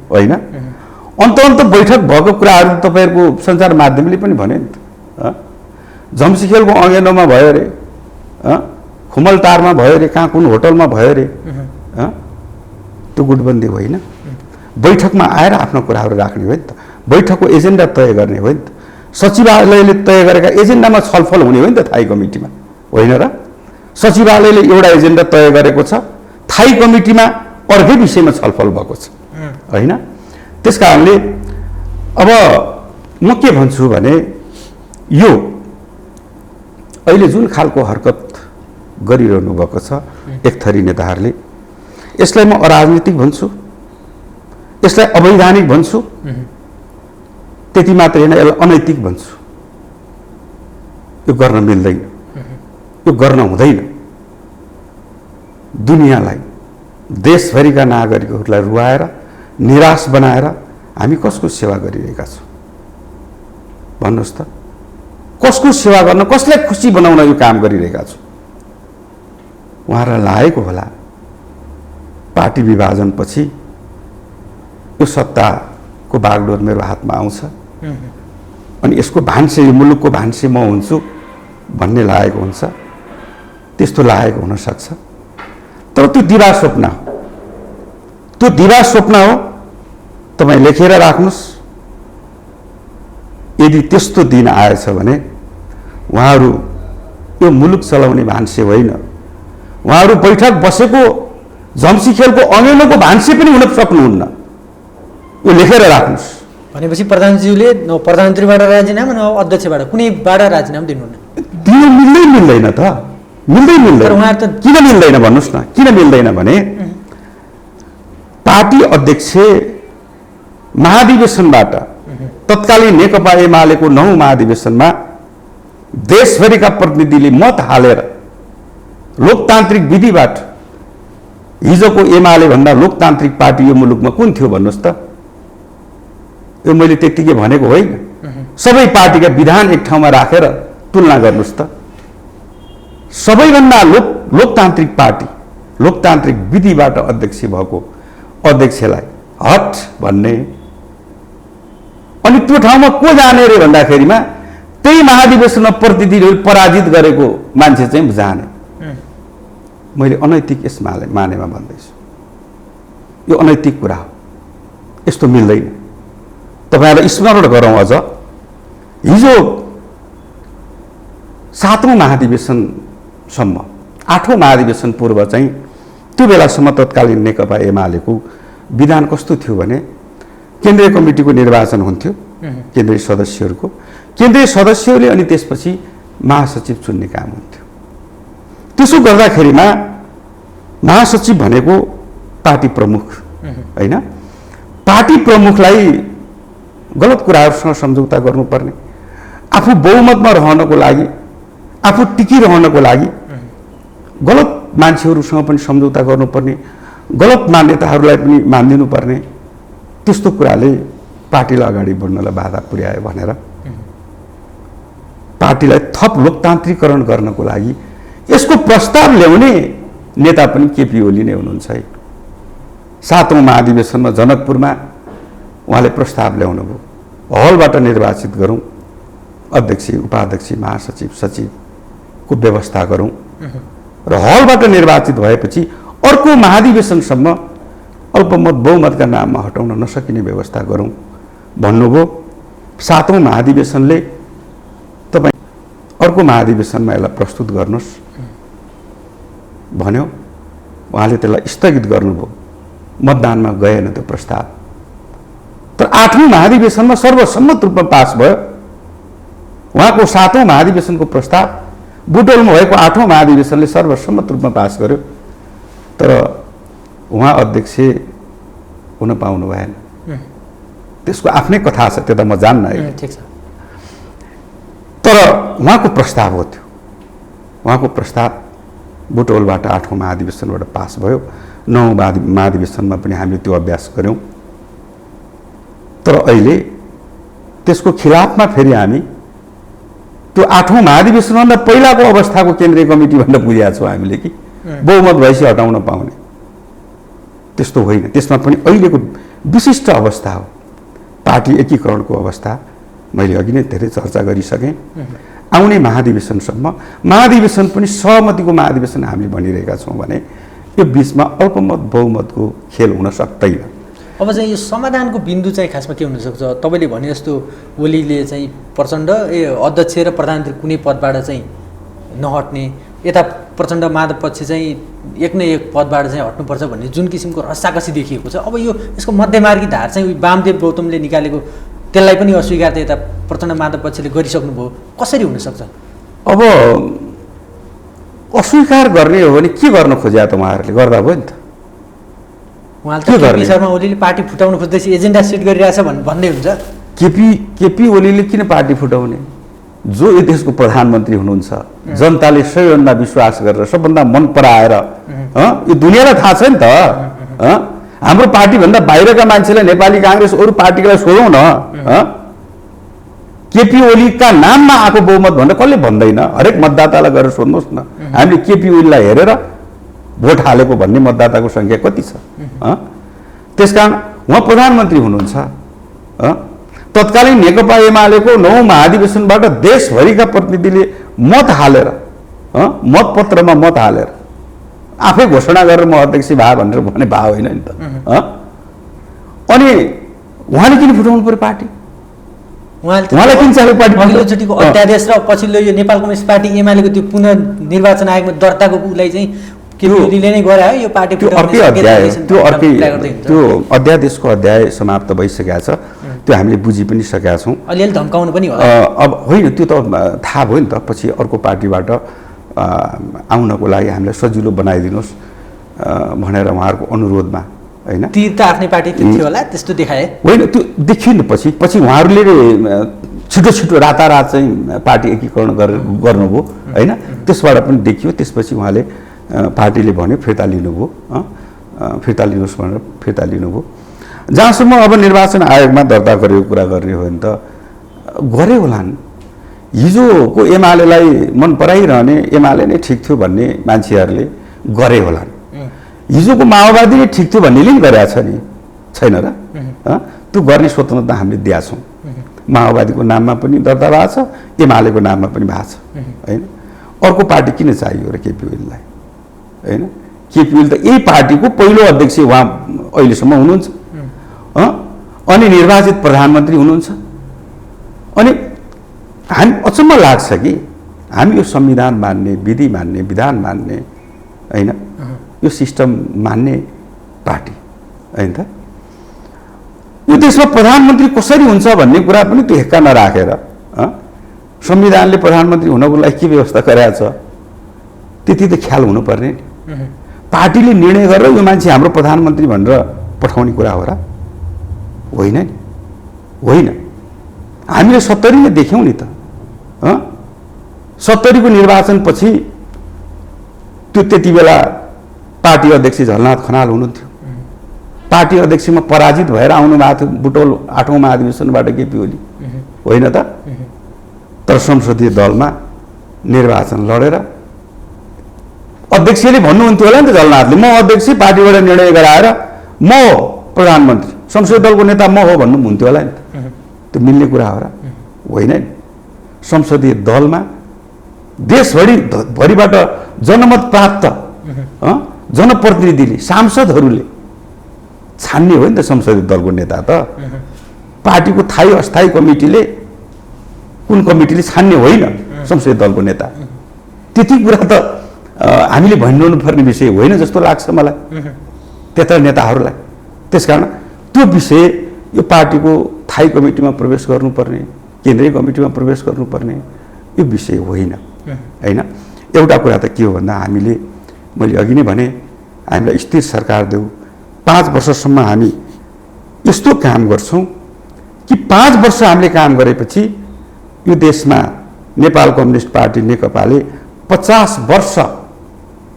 होइन अन्त बैठक भएको कुराहरू तपाईँहरूको सञ्चार माध्यमले पनि भने नि त जम्सीखेलको अँगेनोमा भयो अरे खुमलटारमा भयो अरे कहाँ कुन होटलमा भयो अरे त्यो गुटबन्दी होइन बैठकमा आएर आफ्नो कुराहरू राख्ने हो नि त बैठकको एजेन्डा तय गर्ने हो नि त सचिवालयले तय गरेका एजेन्डामा छलफल हुने हो नि त थाई कमिटीमा होइन र सचिवालयले एउटा एजेन्डा तय गरेको छ थाई कमिटीमा अर्कै विषयमा छलफल भएको छ होइन त्यस कारणले अब म के भन्छु भने यो अहिले जुन खालको हरकत गरिरहनु भएको छ एक थरी नेताहरूले यसलाई म अराजनीतिक भन्छु यसलाई अवैधानिक भन्छु त्यति मात्र होइन यसलाई अनैतिक भन्छु यो गर्न मिल्दैन यो गर्न हुँदैन दुनियाँलाई देशभरिका नागरिकहरूलाई रुवाएर निराश बनाएर हामी कसको सेवा गरिरहेका छौँ भन्नुहोस् त कसको सेवा गर्न कसलाई खुसी बनाउन यो काम गरिरहेका छौँ उहाँहरूलाई लागेको होला पार्टी विभाजनपछि यो सत्ताको बागडोर मेरो हातमा आउँछ अनि यसको भान्से यो मुलुकको भान्से म हुन्छु भन्ने लागेको हुन्छ त्यस्तो लागेको हुनसक्छ तर त्यो दिवा स्वप्न हो त्यो दिवा स्वप्न हो तपाईँ लेखेर राख्नुहोस् यदि त्यस्तो दिन आएछ भने उहाँहरू यो मुलुक चलाउने भान्से होइन उहाँहरू बैठक बसेको जम्सीखेलको अँगेलोको भान्से पनि हुन सक्नुहुन्न यो लेखेर राख्नुहोस् भनेपछि प्रधानज्यूले न प्रधानमन्त्रीबाट राजीनामा न अध्यक्षबाट कुनैबाट राजीनामा दिनुहुन्न दिनु मिल्दैन त मिल्दैन किन मिल्दैन भन्नुहोस् न किन मिल्दैन भने पार्टी अध्यक्ष महाधिवेशनबाट तत्कालीन नेकपा एमालेको 9 महाधिवेशनमा देशभरिका प्रतिनिधिले मत हालेर लोकतान्त्रिक विधिबाट हिजोको एमाले भन्दा लोकतान्त्रिक पार्टी यो मुलुकमा कुन थियो भन्नुहोस् त यो मैले त्यतिकै भनेको होइन सबै पार्टीका विधान एक ठाउँमा राखेर तुलना गर्नुहोस् त सबैभन्दा लोकतान्त्रिक पार्टी, लोकतान्त्रिक विधिबाट अध्यक्ष भएको अध्यक्षलाई हट भन्ने, अनि त्यो ठाउँमा को जाने रे भन्दाखेरिमा त्यही महाधिवेशनमा प्रतिनिधिले पराजित गरेको मान्छे चाहिँ जाने। मैले अनैतिक यस मानेमा भन्दैछु, यो अनैतिक कुरा हो, यस्तो मिल्दैन। तपाईहरुलाई स्मरण गरौँ, अझ हिजो 7औं महाधिवेशनसम्म 8औं महाधिवेशन पूर्व चाहिँ त्यो बेलासम्म तत्कालीन नेकपा एमालेको विधान कस्तो थियो भने केन्द्रीय कमिटीको निर्वाचन हुन्थ्यो, केन्द्रीय सदस्यहरूको, केन्द्रीय सदस्यहरूले अनि त्यसपछि महासचिव चुन्ने काम हुन्थ्यो। त्यसो गर्दाखेरिमा महासचिव भनेको पार्टी प्रमुख हैन, पार्टी प्रमुखलाई गलत कुराहरूसँग सम्झौता गर्नुपर्ने, आफू बहुमतमा रहनको लागि, आफू टिकिरहनको लागि गलत मान्छेहरूसँग पनि सम्झौता गर्नुपर्ने, गलत मान्यताहरूलाई पनि मानिदिनु पर्ने, त्यस्तो कुराले पार्टीलाई अगाडि बढ्नलाई बाधा पुर्यायो भनेर पार्टीलाई थप लोकतान्त्रिकरण गर्नको लागि यसको प्रस्ताव ल्याउने नेता पनि केपी ओली नै हुनुहुन्छ है। 7औं महाधिवेशनमा जनकपुरमा उहाँले प्रस्ताव ल्याउनु भयो, हलबाट निर्वाचित गरौँ, अध्यक्ष, उपाध्यक्ष, महासचिव, सचिवको व्यवस्था गरौँ र हलबाट निर्वाचित भएपछि अर्को महाधिवेशनसम्म अल्पमत बहुमतका नाममा हटाउन नसकिने व्यवस्था गरौँ भन्नुभयो। 7औं महाधिवेशनले तपाईँ अर्को महाधिवेशनमा यसलाई प्रस्तुत गर्नुहोस् भन्यो, उहाँले त्यसलाई स्थगित गर्नुभयो, मतदानमा गएन त्यो प्रस्ताव। तर 8औं महाधिवेशनमा सर्वसम्मत रूपमा पास भयो। उहाँको 7औं महाधिवेशनको प्रस्ताव बुटोलमा भएको 8औं महाधिवेशनले सर्वसम्मत रूपमा पास गर्यो, तर उहाँ अध्यक्ष हुन पाउनु भएन। त्यसको आफ्नै कथा छ, त्यो त म जान्न है, ठिक छ। तर उहाँको प्रस्ताव हो त्यो, उहाँको प्रस्ताव बुटोलबाट 8औं महाधिवेशनबाट पास भयो। 9औं महाधिवेशनमा पनि हामीले त्यो अभ्यास गऱ्यौँ। तर अहिले त्यसको खिलाफमा फेरि हामी त्यो 8औं महाधिवेशनभन्दा पहिलाको अवस्थाको केन्द्रीय कमिटी भनेर बुझेका छौँ हामीले कि बहुमत भएपछि हटाउन पाउने, त्यस्तो होइन। त्यसमा पनि अहिलेको विशिष्ट अवस्था हो, पार्टी एकीकरणको अवस्था। मैले अघि नै धेरै चर्चा गरिसकेँ। आउने महाधिवेशनसम्म, महाधिवेशन पनि सहमतिको महाधिवेशन हामीले भनिरहेका छौँ भने यो बिचमा अल्पमत बहुमतको खेल हुन सक्दैन। अब चाहिँ यो समाधानको बिन्दु चाहिँ खासमा के हुनसक्छ? तपाईँले भने जस्तो ओलीले चाहिँ प्रचण्ड अध्यक्ष र प्रधानमन्त्री कुनै पदबाट चाहिँ नहट्ने, यता प्रचण्ड माधव पक्ष चाहिँ एक न एक पदबाट चाहिँ हट्नुपर्छ भन्ने जुन किसिमको रस्साकसी देखिएको छ, अब यो यसको मध्यमार्गी धार चाहिँ वामदेव गौतमले निकालेको त्यसलाई पनि अस्वीकार त यता प्रचण्ड माधव पक्षले गरिसक्नुभयो, कसरी हुनसक्छ? अब अस्वीकार गर्ने हो भने के गर्न खोज्या त उहाँहरूले? गर्दा भयो नि त। उहाँले त केपी शर्मा ओलीले पार्टी फुटाउन खोज्दैछ, एजेन्डा सेट गरिरहेछ भन्दै हुन्छ। केपी ओलीले किन पार्टी फुटाउने? जो यो देशको प्रधानमन्त्री हुनुहुन्छ, जनताले सबैभन्दा विश्वास गरेर सबभन्दा मन पराएर, यो दुनियाँलाई थाहा छ नि त। हाम्रो पार्टीभन्दा बाहिरका मान्छेलाई नेपाली काङ्ग्रेस अरू पार्टीलाई सोधौँ न, केपी ओलीका नाममा आएको बहुमत भनेर कसले भन्दैन? हरेक मतदातालाई गएर सोध्नुहोस् न, हामीले केपी ओलीलाई हेरेर भोट हालेको भन्ने मतदाताको सङ्ख्या कति छ? त्यसकारण उहाँ प्रधानमन्त्री हुनुहुन्छ। तत्कालीन नेकपा एमालेको 9औं महाधिवेशनबाट देशभरिका प्रतिनिधिले मत हालेर, मतपत्रमा मत हालेर आफै घोषणा गरेर म अध्यक्ष भए भनेर भने भए होइन नि त। अनि उहाँले किन फुटाउनु पर्यो पार्टी? उहाँले किन चाहियो पार्टी? पहिलोचोटिको अध्यादेश र पछिल्लो यो नेपाल कम्युनिस्ट पार्टी एमालेको त्यो पुनर्निर्वाचन आयोगमा दर्ताको उसलाई चाहिँ केपीओलीले नै गरायो यो पार्टी। त्यो अर्कै अध्यादेशको अध्याय समाप्त भइसकेको छ, त्यो हामीले बुझि पनि सकेका छौँ। अलिअलि धम्काउनु पनि होला। अब होइन, त्यो त थाहा भयो नि त। पछि अर्को पार्टीबाट आउनको लागि हामीलाई सजिलो बनाइदिनुहोस् भनेर उहाँहरूको अनुरोधमा, होइन, तीर त आफ्नै पार्टी थियो होला, त्यस्तो देखाए होइन? त्यो देखियो नि। पछि उहाँहरूले छिटो छिटो रातारात चाहिँ पार्टी एकीकरण गर्नुभयो, होइन? त्यसबाट पनि देखियो। त्यसपछि उहाँले पार्टीले भन्यो फिर्ता लिनुभयो, फिर्ता लिनुहोस् भनेर फिर्ता लिनुभयो। जहाँसम्म अब निर्वाचन आयोगमा दर्ता गरेको कुरा गर्ने हो भने त गरे होलान्। हिजोको एमालेलाई मन पराइरहने एमाले नै ठिक थियो भन्ने मान्छेहरूले गरे होलान्। हिजोको माओवादी नै ठिक थियो भन्नेले नि गरेका छ नि, छैन र? त्यो गर्ने स्वतन्त्रता हामीले दिएका छौँ। माओवादीको नाममा पनि दर्ता भएको छ, एमालेको नाममा पनि भएको छ, होइन? अर्को पार्टी किन चाहियो र केपी ओलीलाई, होइन? केपी ओली त यही पार्टीको पहिलो अध्यक्ष उहाँ अहिलेसम्म हुनुहुन्छ, अनि निर्वाचित प्रधानमन्त्री हुनुहुन्छ। अनि हामी अचम्म लाग्छ कि हामी यो संविधान मान्ने, विधि मान्ने, विधान मान्ने, होइन, यो सिस्टम मान्ने पार्टी, होइन त? यो देशमा प्रधानमन्त्री कसरी हुन्छ भन्ने कुरा पनि त्यो हेक्का नराखेर संविधानले प्रधानमन्त्री हुनको लागि के व्यवस्था गरेको छ त्यति त ख्याल हुनुपर्ने नि। पार्टीले निर्णय गरेर यो मान्छे हाम्रो प्रधानमन्त्री भनेर पठाउने कुरा हो र? होइन नि, होइन। हामीले 70 नै देख्यौँ नि त। 70 को निर्वाचनपछि त्यो त्यति बेला पार्टी अध्यक्ष झलनाथ खनाल हुनुहुन्थ्यो। पार्टी अध्यक्षमा पराजित भएर आउनु भएको थियो बुटोल 8औं महाधिवेशनबाट केपी ओली, होइन त? तर संसदीय दलमा निर्वाचन लडेर अध्यक्षले भन्नुहुन्थ्यो होला नि त झलनाथले, म अध्यक्ष, पार्टीबाट निर्णय गराएर म प्रधानमन्त्री, संसदीय दलको नेता म हो भन्नुहुन्थ्यो होला नि त। त्यो मिल्ने कुरा हो र? होइन नि। संसदीय दलमा देशभरिबाट जनमत प्राप्त जनप्रतिनिधिले, सांसदहरूले छान्ने हो नि त संसदीय दलको नेता त। पार्टीको अस्थायी कमिटीले, कुन कमिटीले छान्ने होइन संसदीय दलको नेता। त्यति कुरा त हामीले भनिरहनु पर्ने विषय होइन जस्तो लाग्छ मलाई त्यत्र नेताहरूलाई। त्यसकारण त्यो विषय यो पार्टीको स्थायी कमिटीमा प्रवेश गर्नुपर्ने, केन्द्रीय कमिटीमा प्रवेश गर्नुपर्ने यो विषय होइन, होइन? एउटा कुरा त के हो भन्दा हामीले, मैले अघि नै भने, हामीलाई स्थिर सरकार देऊ, 5 वर्षसम्म हामी यस्तो काम गर्छौँ कि 5 वर्ष हामीले काम गरेपछि यो देशमा नेपाल कम्युनिस्ट पार्टी नेकपाले 50 वर्ष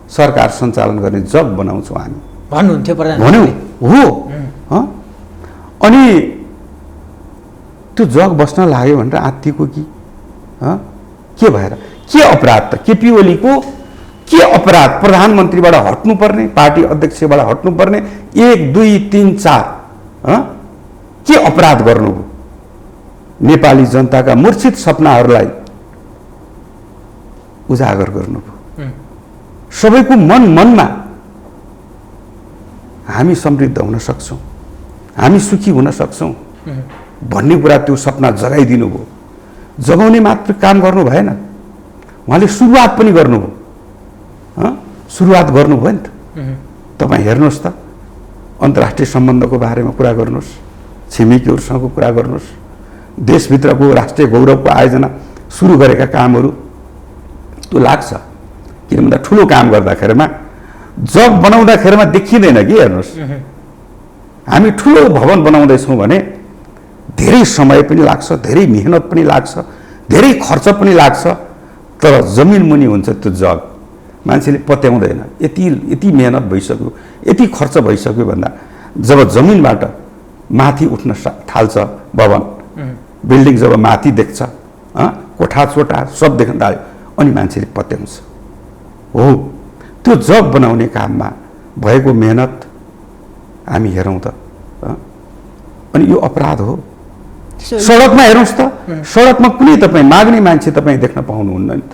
सरकार सञ्चालन गर्ने जग बनाउँछौँ हामी भन्नुहुन्थ्यो भन्यौँ हो। अनि त्यो जग बस्न लाग्यो भनेर आत्तिको कि के भएर, के अपराध त केपी ओलीको, के अपराध? प्रधानमन्त्रीबाट हट्नुपर्ने, पार्टी अध्यक्षबाट हट्नुपर्ने, 1 2 3 4 के अपराध गर्नुभयो? नेपाली जनताका मूर्छित सपनाहरूलाई उजागर गर्नुभयो। सबैको मनमा हामी समृद्ध हुन सक्छौँ, हामी सुखी हुन सक्छौँ भन्ने कुरा, त्यो सपना जगाइदिनु भयो। जगाउने मात्र काम गर्नु भएन, उहाँले सुरुवात पनि गर्नुभयो। सुरुवात गर्नुभयो नि त। तपाईँ हेर्नुहोस् त, अन्तर्राष्ट्रिय सम्बन्धको बारेमा कुरा गर्नुहोस्, छिमेकीहरूसँगको कुरा गर्नुहोस्, देशभित्रको राष्ट्रिय गौरवको आयोजना सुरु गरेका कामहरू त्यो लाग्छ। किन भन्दा ठुलो काम गर्दाखेरिमा, जग बनाउँदाखेरिमा देखिँदैन कि। हेर्नुहोस्, हामी ठुलो भवन बनाउँदैछौँ भने धेरै समय पनि लाग्छ, धेरै मेहनत पनि लाग्छ, धेरै खर्च पनि लाग्छ, तर जमिन मुनि हुन्छ त्यो जग, मान्छेले पत्याउँदैन। यति मेहनत भइसक्यो, यति खर्च भइसक्यो भन्दा जब जमिनबाट माथि उठ्न थाल्छ भवन, बिल्डिङ जब माथि देख्छ, कोठा चोटा सब देख्न थाल्यो, अनि मान्छेले पत्याउँछ। हो, त्यो जग बनाउने काममा भएको मेहनत हामी हेरौँ त। अनि यो अपराध हो। सडकमा हेर्नुहोस् त, सडकमा कुनै तपाईँ माग्ने मान्छे तपाईँ देख्न पाउनुहुन्न नि त।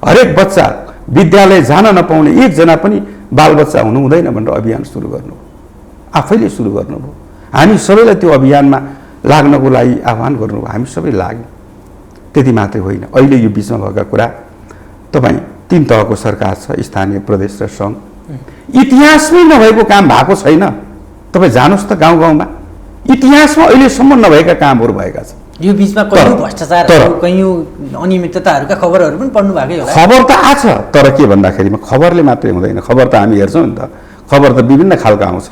हरेक बच्चा विद्यालय जान नपाउने एकजना पनि बालबच्चा हुनु हुँदैन भनेर अभियान सुरु गर्नुभयो, आफैले सुरु गर्नुभयो। हामी सबैलाई त्यो अभियानमा लाग्नको लागि आह्वान गर्नुभयो, हामी सबै लाग्यौँ। त्यति मात्रै होइन, अहिले यो बिचमा भएका कुरा, तपाईँ 3 तहको सरकार छ, स्थानीय, प्रदेश र सङ्घ। इतिहासमै नभएको काम भएको छैन। तपाईँ जानुहोस् त गाउँ गाउँमा, इतिहासमा अहिलेसम्म नभएका कामहरू भएका छन्। यो बिचमा कयौं भ्रष्टाचारहरू, कयौं अनियमितताहरूका खबरहरू पनि पढ्नु भएकै होला। खबर त आछ, तर के भन्दाखेरिमा खबरले मात्रै हुँदैन। खबर त हामी हेर्छौँ नि त, खबर त विभिन्न खालको आउँछ।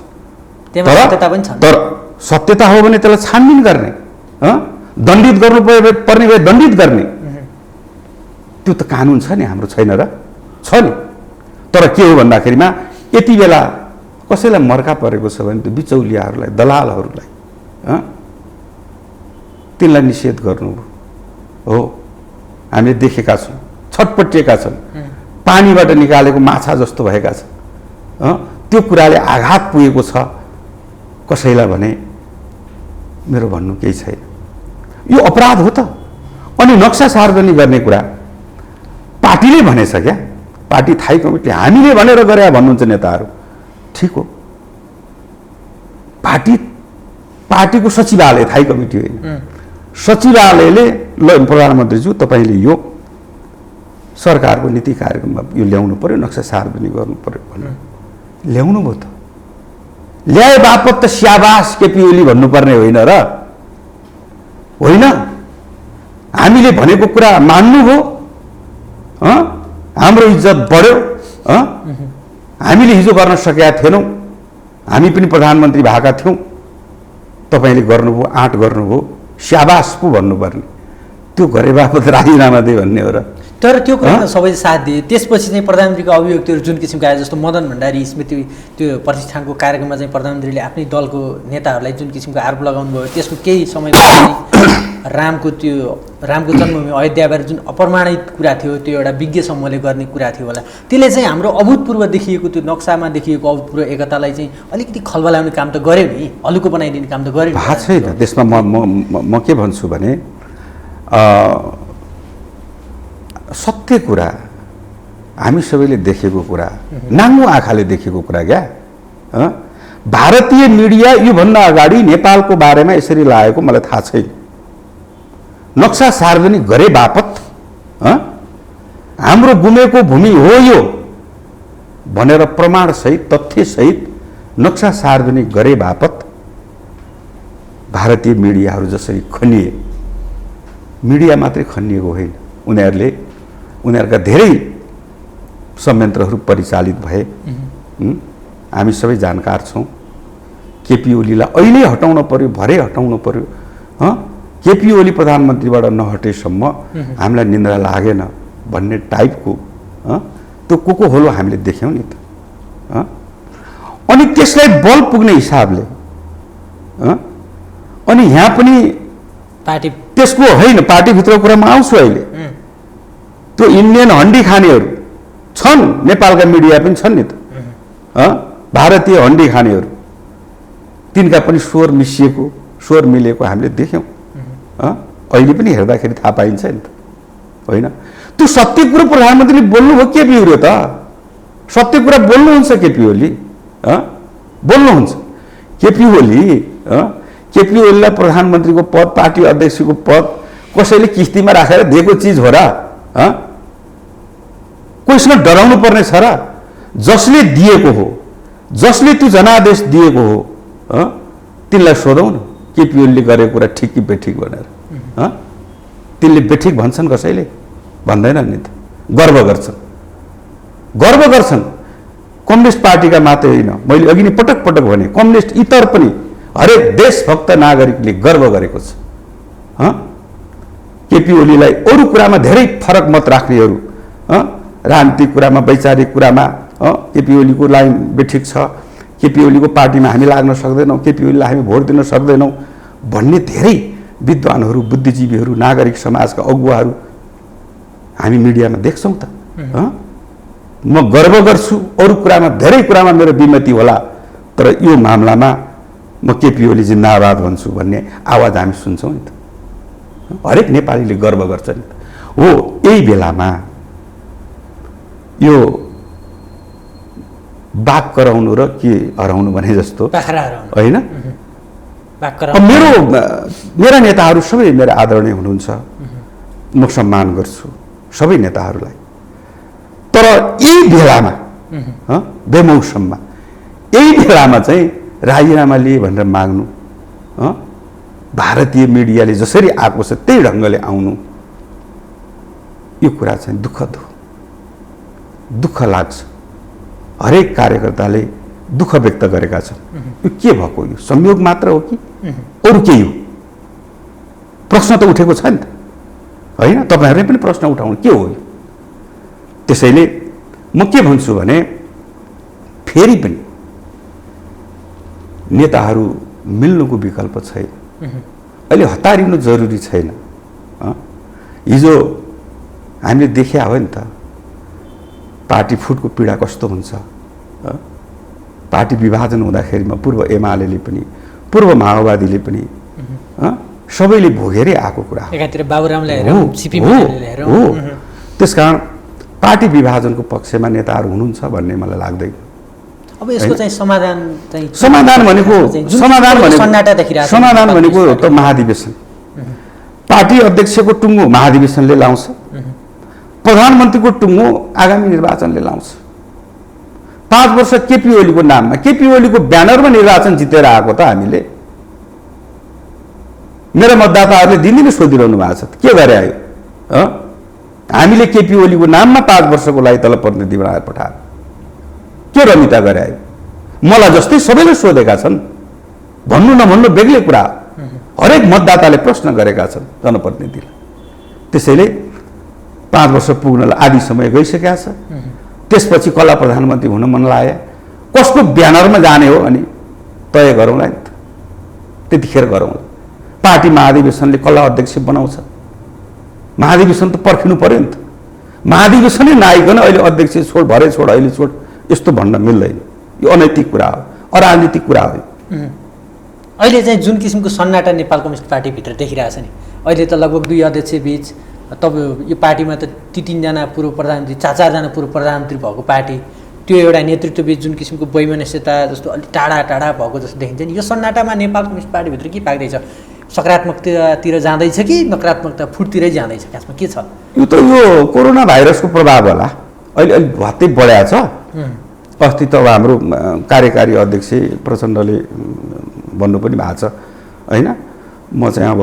तर सत्यता हो भने त्यसलाई छानबिन गर्ने, दण्डित गर्नु पर्ने भए दण्डित गर्ने, त्यो त कानुन छ नि हाम्रो, छैन र? छ नि। तर के हो भन्दाखेरिमा यति बेला कसैलाई मर्का परेको छ भने त्यो बिचौलियाहरूलाई, दलालहरूलाई तिनलाई निषेध गर्नुभयो। हो हामीले देखेका छौँ, छटपटिएका छन्, पानीबाट निकालेको माछा जस्तो भएका छन्। त्यो कुराले आघात पुगेको छ कसैलाई भने मेरो भन्नु केही छैन। यो अपराध हो त। अनि नक्सा सार्वजनिक गर्ने कुरा पार्टीले भनेछ क्या, पार्टी थाई कमिटीले हामीले भनेर गरे भन्नुहुन्छ नेताहरू, ठिक हो। पार्टीको सचिवालय थाई कमिटी होइन, सचिवालयले ल प्रधानमन्त्रीज्यू तपाईँले यो सरकारको नीति कार्यक्रममा यो ल्याउनु पर्यो, नक्सा सार्वजनिक गर्नु पर्यो भनेर ल्याउनु भयो त। ल्याए बापत त स्याबास केपी ओली भन्नुपर्ने होइन र? होइन, हामीले भनेको कुरा मान्नुभयो, हाम्रो इज्जत बढ्यो। हामीले हिजो गर्न सकेका थिएनौँ, हामी पनि प्रधानमन्त्री भएका थियौँ, तपाईँले गर्नुभयो, आँट गर्नुभयो, स्याबास पो भन्नुपर्ने। त्यो गरे बापत राजीनामा दे भन्ने हो र? तर त्यो कुरामा सबैले साथ दिए। त्यसपछि चाहिँ प्रधानमन्त्रीको अभिव्यक्तिहरू जुन किसिमको आए, जस्तो मदन भण्डारी स्मृति त्यो प्रतिष्ठानको कार्यक्रममा चाहिँ प्रधानमन्त्रीले आफ्नै दलको नेताहरूलाई जुन किसिमको आरोप लगाउनु भयो, त्यसको केही समयपछि रामको जन्मभूमि अयोध्याबारे जुन अप्रमाणित कुरा थियो, त्यो एउटा विज्ञ समूहले गर्ने कुरा थियो होला, त्यसले चाहिँ हाम्रो अभूतपूर्व देखिएको त्यो नक्सामा देखिएको अभूतपूर्व एकतालाई चाहिँ अलिकति खलबलाउने काम त गर्यो नि, हलुको बनाइदिने काम त गर्यो भएको छैन। त्यसमा म के भन्छु भने सत्य कुरा, हामी सबैले देखेको कुरा, नाङ्गो आँखाले देखेको कुरा क्या। भारतीय मिडिया योभन्दा अगाडि नेपालको बारेमा यसरी लागेको मलाई थाहा छैन। नक्सा सार्वजनिक गरे बापत हाम्रो गुमेको भूमि हो यो भनेर प्रमाणसहित तथ्यसहित नक्सा सार्वजनिक गरे बापत भारतीय मिडियाहरू जसरी खनिए, मिडिया मात्रै खनिएको होइन, उनीहरूका धेरै संयन्त्रहरू परिचालित भए। हामी सबै जानकार छौँ। केपी ओलीलाई अहिले हटाउन पर्यो, भरे हटाउन पर्यो। केपी ओली प्रधानमन्त्रीबाट नहटेसम्म हामीलाई निन्द्रा लागेन भन्ने टाइपको त्यो को होलो हामीले देख्यौँ नि त। अनि त्यसलाई बल पुग्ने हिसाबले अनि यहाँ पनि पार्टी त्यसको होइन, पार्टीभित्रको कुरामा आउँछु अहिले। त्यो इन्डियन हन्डी खानेहरू छन्, नेपालका मिडिया पनि छन् नि त, भारतीय हन्डी खानेहरू, तिनका पनि स्वर मिसिएको, स्वर मिलेको हामीले देख्यौँ। अहिले पनि हेर्दाखेरि थाहा पाइन्छ नि त, होइन? त्यो सत्य कुरा प्रधानमन्त्रीले बोल्नुभयो, केपी ओली त सत्य कुरा बोल्नुहुन्छ, केपी ओली बोल्नुहुन्छ। केपी ओलीलाई प्रधानमन्त्रीको पद, पार्टी अध्यक्षको पद कसैले किस्तीमा राखेर दिएको चिज हो र? कोहीसँग डराउनु पर्ने छ र? जसले दिएको हो, जसले त्यो जनादेश दिएको हो, तिनलाई सोधौँ न केपी ओलीले गरेको कुरा ठिक कि बेठिक भनेर। तिनले बेठिक भन्छन्, कसैले भन्दैनन् नि त। गर्व गर्छन्। कम्युनिस्ट पार्टीका मात्रै होइन, मैले अघि नै पटक पटक भने, कम्युनिस्ट इतर पनि हरेक देशभक्त नागरिकले गर्व गरेको छ। केपी ओलीलाई अरू कुरामा धेरै फरक मत राख्नेहरू, राजनीतिक कुरामा, वैचारिक कुरामा केपी ओलीको लाइन बेठिक छ, केपी ओलीको पार्टीमा हामी लाग्न सक्दैनौँ, केपी ओलीलाई हामी भोट दिन सक्दैनौँ भन्ने धेरै विद्वानहरू, बुद्धिजीवीहरू, नागरिक समाजका अगुवाहरू हामी मिडियामा देख्छौँ त। म गर्व गर्छु, अरू कुरामा, धेरै कुरामा मेरो विमति होला, तर यो मामलामा म केपी ओली जिन्दाबाद भन्छु भन्ने आवाज हामी सुन्छौँ नि त। हरेक नेपालीले गर्व गर्छ नि त। हो, यही बेलामा यो बाघ कराउनु र के हराउनु भने जस्तो होइन। मेरा नेताहरू सबै मेरा आदरणीय हुनुहुन्छ, म सम्मान गर्छु सबै नेताहरूलाई। तर यही बेलामा बेमौसममा यही बेलामा चाहिँ राजीनामा लिए भनेर माग्नु, भारतीय मिडियाले जसरी आएको छ त्यही ढङ्गले आउनु, यो कुरा चाहिँ दुःखद हो। दुःख लाग्छ। हरेक कार्यकर्ताले दुःख व्यक्त गरेका छन्। यो के भएको, यो संयोग मात्र हो कि अरू केही हो? प्रश्न त उठेको छ नि त, होइन? तपाईँहरूले पनि प्रश्न उठाउनु, के हो यो? त्यसैले म के भन्छु भने, फेरि पनि नेताहरू मिल्नुको विकल्प छैन। अहिले हतारिनु जरुरी छैन। हिजो हामीले देखिया हो नि त पार्टी फुटको पीडा कस्तो हुन्छ। पार्टी विभाजन हुँदाखेरिमा पूर्व एमाले पनि पूर्व माओवादीले पनि सबैले भोगेरै आएको कुरा एकातिर बाबुरामले हो। त्यसकारण पार्टी विभाजनको पक्षमा नेताहरू हुनुहुन्छ भन्ने मलाई लाग्दैन। अब यसको चाहिँ समाधान भनेको त महाधिवेशन, पार्टी अध्यक्षको टुङ्गो महाधिवेशनले लाउँछ, प्रधानमन्त्रीको टुङ्गो आगामी निर्वाचनले लाउँछ। 5 वर्ष केपी ओलीको नाममा केपी ओलीको ब्यानरमा निर्वाचन जितेर आएको त हामीले। मेरा मतदाताहरूले दिनदिनै सोधिरहनु भएको छ के गरे आयो हामीले केपी ओलीको नाममा 5 वर्षको लागि तल प्रतिनिधि बनाएर पठायो के रमिता गरे आयो। मलाई जस्तै सबैले सोधेका छन्, भन्नु नभन्नु बेग्लै कुरा, हरेक मतदाताले प्रश्न गरेका छन् जनप्रतिनिधिलाई। त्यसैले 5 वर्ष पुग्नलाई आधी समय गइसकेका छ। त्यसपछि कला प्रधानमन्त्री हुन मन लागे, कसको ब्यानरमा जाने हो अनि तय गरौँला नि त, त्यतिखेर गरौँला। पार्टी महाधिवेशनले कसलाई अध्यक्ष बनाउँछ, महाधिवेशन त पर्खिनु पर्यो नि त। महाधिवेशनै नआइकन अहिले अध्यक्ष छोड, भरे छोड, अहिले छोड, यस्तो भन्न मिल्दैन। यो अनैतिक कुरा हो, अराजनीतिक कुरा हो। अहिले चाहिँ जुन किसिमको सन्नाटा नेपाल कम्युनिस्ट पार्टीभित्र देखिरहेछ नि, अहिले त लगभग 2 अध्यक्ष बीच, तपाईँ यो पार्टीमा त 3-3जना पूर्व प्रधानमन्त्री, 4-4जना पूर्व प्रधानमन्त्री भएको पार्टी, त्यो एउटा नेतृत्वबीच जुन किसिमको वैमनस्यता जस्तो अलिक टाढा टाढा भएको जस्तो देखिन्छ नि। यो सन्नाटामा नेपाल कम्युनिस्ट पार्टीभित्र के पाक्दैछ? सकारात्मकतातिर जाँदैछ कि नकारात्मकता फुटतिरै जाँदैछ? खासमा के छ? यो त यो कोरोना भाइरसको प्रभाव होला। अहिले अलिक भत्तै बढाएको छ। अस्ति त अब हाम्रो कार्यकारी अध्यक्ष प्रचण्डले भन्नु पनि भएको छ होइन, म चाहिँ अब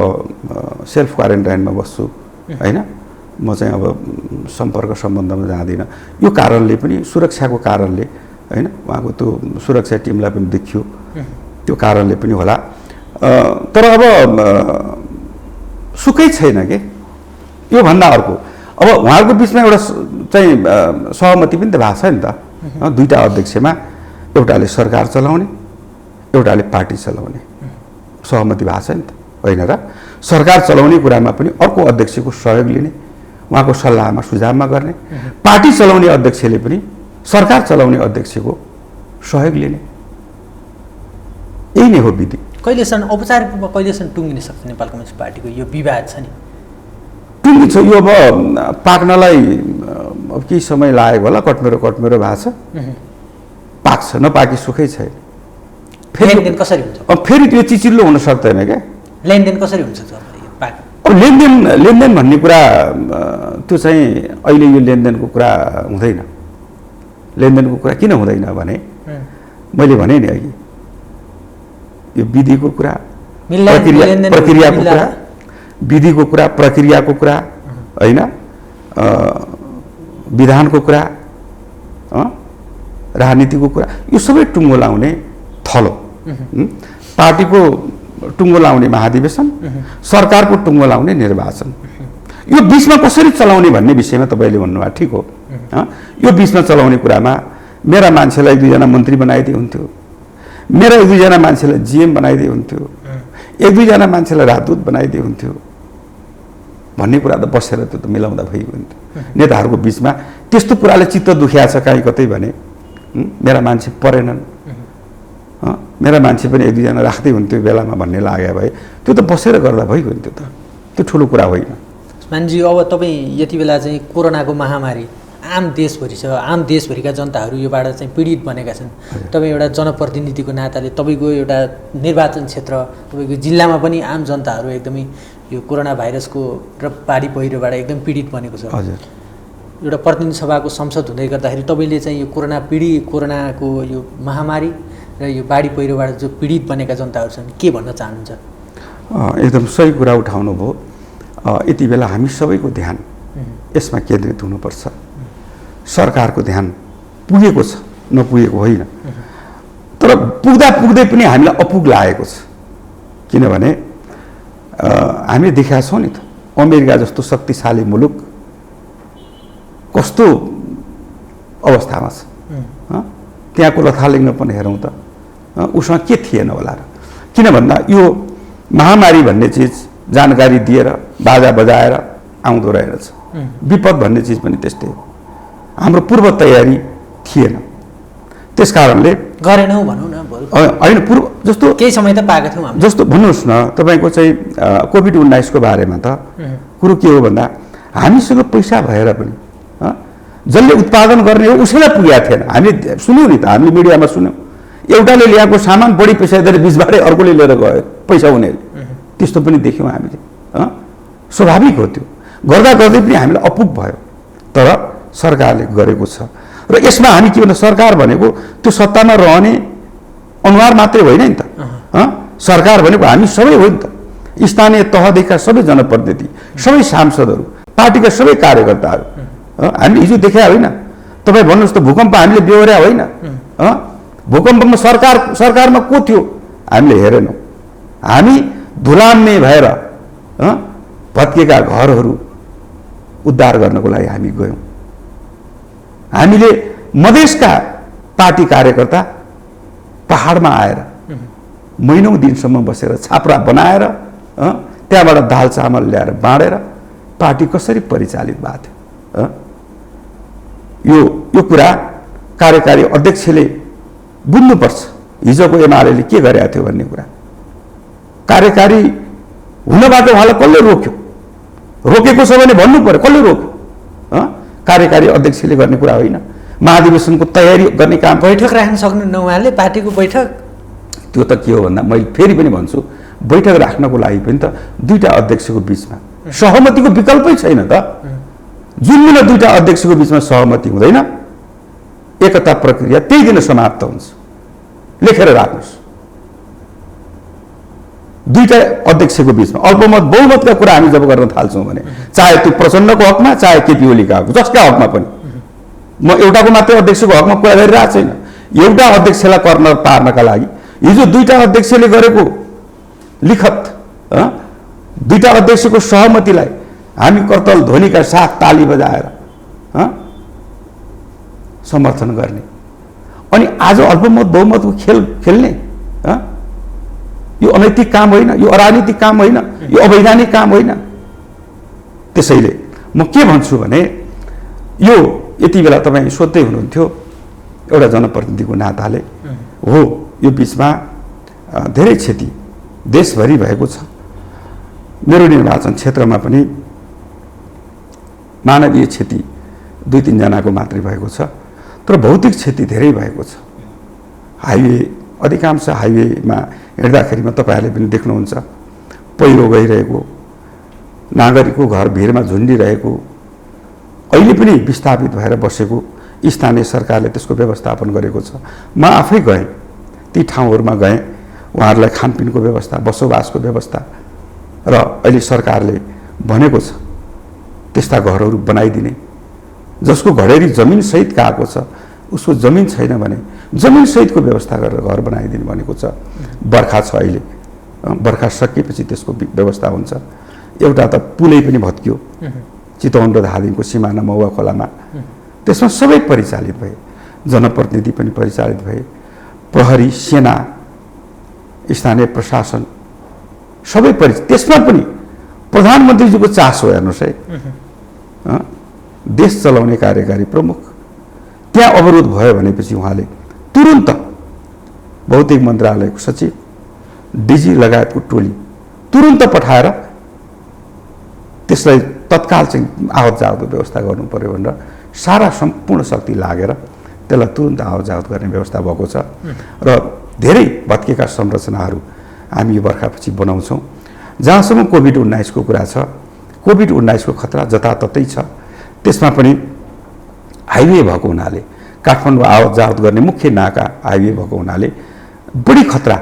सेल्फ क्वारेन्टाइनमा बस्छु होइन, म चाहिँ अब सम्पर्क सम्बन्धमा जाँदिनँ। यो कारणले पनि, सुरक्षाको कारणले होइन, उहाँको त्यो सुरक्षा टिमलाई पनि देखियो, त्यो कारणले पनि होला। तर अब सुकै छैन के योभन्दा अर्को। अब उहाँहरूको बिचमा एउटा चाहिँ सहमति पनि त भएको छ नि त, 2टा अध्यक्षमा, एउटाले सरकार चलाउने, एउटाले पार्टी चलाउने सहमति भएको छ नि त होइन र? सरकार चलाउने कुरामा पनि अर्को अध्यक्षको सहयोग लिने, उहाँको सल्लाहमा सुझावमा गर्ने, पार्टी चलाउने अध्यक्षले पनि सरकार चलाउने अध्यक्षको सहयोग लिने, यही नै हो विधि। कहिलेसम्म औपचारिक रूपमा कहिलेसम्म टुङ्गिन सक्छ नेपाल कम्युनिस्ट पार्टीको यो विवाद छ नि? टुङ्गिन्छ यो अब पाक्नलाई अब केही समय लागेको होला, कटमेरो भएको छ, पाक्छ, नपाकी सुखै छैन। लेनदेन कसरी हुन्छ? अब फेरि त्यो चिचिल्लो हुन सक्दैन क्या। लेनदेन कसरी हुन्छ? अब लेनदेन भन्ने कुरा त्यो चाहिँ अहिले यो लेनदेनको कुरा हुँदैन। लेनदेनको कुरा किन हुँदैन भने मैले भने नि अघि, यो विधिको कुरा, प्रक्रियाको कुरा, विधिको कुरा, प्रक्रियाको कुरा होइन, विधानको कुरा, राजनीतिको कुरा, यो सबै टुङ्गो लाउने थलो। पार्टीको टुङ्गो लाउने महाधिवेशन, सरकारको टुङ्गो लाउने निर्वाचन, यो बिचमा कसरी चलाउने भन्ने विषयमा तपाईँले भन्नुभयो ठिक हो। यो बिचमा चलाउने कुरामा मेरा मान्छेलाई 1-2जना मन्त्री बनाइदिए हुन्थ्यो, मेरा 1-2जना मान्छेलाई जिएम बनाइदिए हुन्थ्यो, 1-2जना मान्छेलाई राजदूत बनाइदिए हुन्थ्यो भन्ने कुरा त बसेर त्यो त मिलाउँदा भइगयो हुन्थ्यो। नेताहरूको बिचमा त्यस्तो कुराले चित्त दुख्या छ कहीँ कतै भने मेरा मान्छे परेनन्, मेरा मान्छे पनि 1-2जना राख्दै हुन्थ्यो बेलामा भन्ने लाग्यो भए त्यो त बसेर गर्दा भइगयो नि, त्यो ठुलो कुरा होइन। मान्छे अब तपाईँ यति बेला चाहिँ कोरोनाको महामारी आम देशभरि छ, आम देशभरिका जनताहरू योबाट चाहिँ पीडित बनेका छन्। तपाईँ एउटा जनप्रतिनिधिको नाताले तपाईँको एउटा निर्वाचन क्षेत्र, तपाईँको जिल्लामा पनि आम जनताहरू एकदमै यो कोरोना भाइरसको र बाढी पहिरोबाट एकदम पीडित बनेको छ। एउटा प्रतिनिधि सभाको संसद हुँदै गर्दाखेरि तपाईँले चाहिँ यो कोरोनाको यो महामारी र यो बाढी पहिरोबाट जो पीडित बनेका जनताहरू छन् के भन्न चाहनुहुन्छ? एकदम सही कुरा उठाउनु भयो। यति बेला हामी सबैको ध्यान यसमा केन्द्रित हुनुपर्छ। सरकारको ध्यान पुगेको छ, नपुगेको होइन, तर पुग्दा पुग्दै पनि हामीलाई अपुग लागेको छ। किनभने हामीले देखेका छौँ नि त अमेरिका जस्तो शक्तिशाली मुलुक कस्तो अवस्थामा छ। त्यहाँको लथालिङ्ग पनि हेरौँ त उसँग के थिएन होला र। किन भन्दा यो महामारी भन्ने चिज जानकारी दिएर बाजा बजाएर आउँदो रहेछ। विपद भन्ने चिज पनि त्यस्तै हो। हाम्रो पूर्व तयारी थिएन, त्यस कारणले गरेनौँ भनौँ न। होइन, पूर्व जस्तो केही समय त पाएको थियौँ हामीले। जस्तो भन्नुहोस् न, तपाईँको चाहिँ कोभिड-19 को बारेमा त कुरो के हो भन्दा हामीसँग पैसा भएर पनि जसले उत्पादन गर्ने हो उसैलाई पुगेको थिएन। हामीले सुन्यौँ नि त, हामीले मिडियामा सुन्यौँ, एउटाले ल्याएको सामान बढी पैसा दिएर बिचबाटै अर्कोले लिएर गयो पैसा हुनेले, त्यस्तो पनि देख्यौँ हामीले। स्वाभाविक हो, त्यो गर्दा गर्दै पनि हामीलाई अपुग भयो, तर सरकारले गरेको छ। र यसमा हामी के भन्दा सरकार भनेको त्यो सत्तामा रहने अनुहार मात्रै होइन नि त। सरकार भनेको हामी सबै हो नि त, स्थानीय तहदेखिका सबै जनप्रतिनिधि, सबै सांसदहरू, पार्टीका सबै कार्यकर्ताहरू। हामीले हिजो देखा होइन, तपाईँ भन्नुहोस् त, भूकम्प हामीले बेहोर्या होइन। भूकम्पमा सरकारमा को थियो हामीले हेरेनौँ। हामी धुलाम्ने भएर भत्केका घरहरू उद्धार गर्नको लागि हामी गयौँ। हामीले मधेसका पार्टी कार्यकर्ता पहाडमा आएर महिनौँ दिनसम्म बसेर छाप्रा बनाएर त्यहाँबाट दाल चामल ल्याएर बाँडेर पार्टी कसरी परिचालित भएको थियो। यो कुरा कार्यकारी अध्यक्षले बुझ्नुपर्छ। हिजोको एमाले के गरेको थियो भन्ने कुरा कार्यकारी हुनबाट उहाँलाई कसले रोक्यो? रोकेको छ भने भन्नु पर्यो, कसले रोक्यो? कार्यकारी अध्यक्षले गर्ने कुरा होइन। महाधिवेशनको तयारी गर्ने काम, बैठक राख्न सक्नुहुन्न उहाँले, पार्टीको बैठक। त्यो त के हो भन्दा मैले फेरि पनि भन्छु, बैठक राख्नको लागि पनि त दुईटा अध्यक्षको बिचमा सहमतिको विकल्पै छैन त। जुन दिन दुईटा अध्यक्षको बिचमा सहमति हुँदैन, एकता प्रक्रिया त्यही दिन समाप्त हुन्छ। लेखेर राख्नुहोस्, दुईटा अध्यक्षको बिचमा अल्पमत बहुमतका कुरा हामी जब गर्न थाल्छौँ भने, चाहे त्यो प्रचण्डको हकमा चाहे केपी ओलीका हक, जसका हकमा पनि, म एउटाको मात्रै अध्यक्षको हकमा कुरा गरिरहेको छैन। एउटा अध्यक्षलाई कर्नर पार्नका लागि हिजो दुईटा अध्यक्षले गरेको लिखत, दुईटा अध्यक्षको सहमतिलाई हामी करतल ध्वनिका साथ ताली बजाएर समर्थन गर्ने, अनि आज अल्पमत बहुमतको खेल खेल्ने, यो अनैतिक काम होइन, यो अराजनीतिक काम होइन, यो अवैधानिक काम होइन। त्यसैले म के भन्छु भने, यो यति बेला तपाईँ सोध्दै हुनुहुन्थ्यो एउटा जनप्रतिनिधिको नाताले, हो यो बिचमा धेरै क्षति देशभरि भएको छ। मेरो निर्वाचन क्षेत्रमा पनि मानवीय क्षति 2-3 जनाको मात्रै भएको छ, तर भौतिक क्षति धेरै भएको छ। हाइवे, अधिकांश हाइवेमा हिँड्दाखेरिमा तपाईँहरूले पनि देख्नुहुन्छ, पहिरो गइरहेको, नागरिकको घर भिरमा झुन्डिरहेको, अहिले पनि विस्थापित भएर बसेको स्थानीय सरकारले त्यसको व्यवस्थापन गरेको छ। म आफै गएँ, ती ठाउँहरूमा गएँ, उहाँहरूलाई खानपिनको व्यवस्था, बसोबासको व्यवस्था, र अहिले सरकारले भनेको छ त्यस्ता घरहरू बनाइदिने। जसको घडेरी जमिनसहित गएको छ, उसको जमिन छैन भने जमिनसहितको व्यवस्था गरेर घर बनाइदिने भनेको छ। बर्खा छ अहिले, बर्खा सकिएपछि त्यसको व्यवस्था हुन्छ। एउटा त पुलै पनि भत्कियो, चितवन र धादिङको सिमाना मौवा खोलामा, त्यसमा सबै परिचालित भए, जनप्रतिनिधि पनि परिचालित भए, प्रहरी, सेना, स्थानीय प्रशासन सबै त्यसमा पनि प्रधानमन्त्रीजीको चासो हेर्नुहोस् है, देश चलाउने कार्यकारी प्रमुख, त्यहाँ अवरोध भयो भनेपछि उहाँले तुरुन्त भौतिक मन्त्रालयको सचिव, डिजी लगायतको टोली तुरुन्त पठाएर त्यसलाई तत्काल चाहिँ आवत जावतको व्यवस्था गर्नु पर्यो भनेर सारा सम्पूर्ण शक्ति लागेर त्यसलाई तुरुन्त आवत जावत गर्ने व्यवस्था भएको छ। र धेरै भत्केका संरचनाहरू हामी यो बर्खापछि बनाउँछौँ। जहाँसम्म कोभिड-19 को कुरा छ, कोभिड-19 को खतरा जताततै छ। त्यसमा पनि हाइवे भएको हुनाले, काठमाडौँ आवत जावत गर्ने मुख्य नाका हाइवे भएको हुनाले बढी खतरा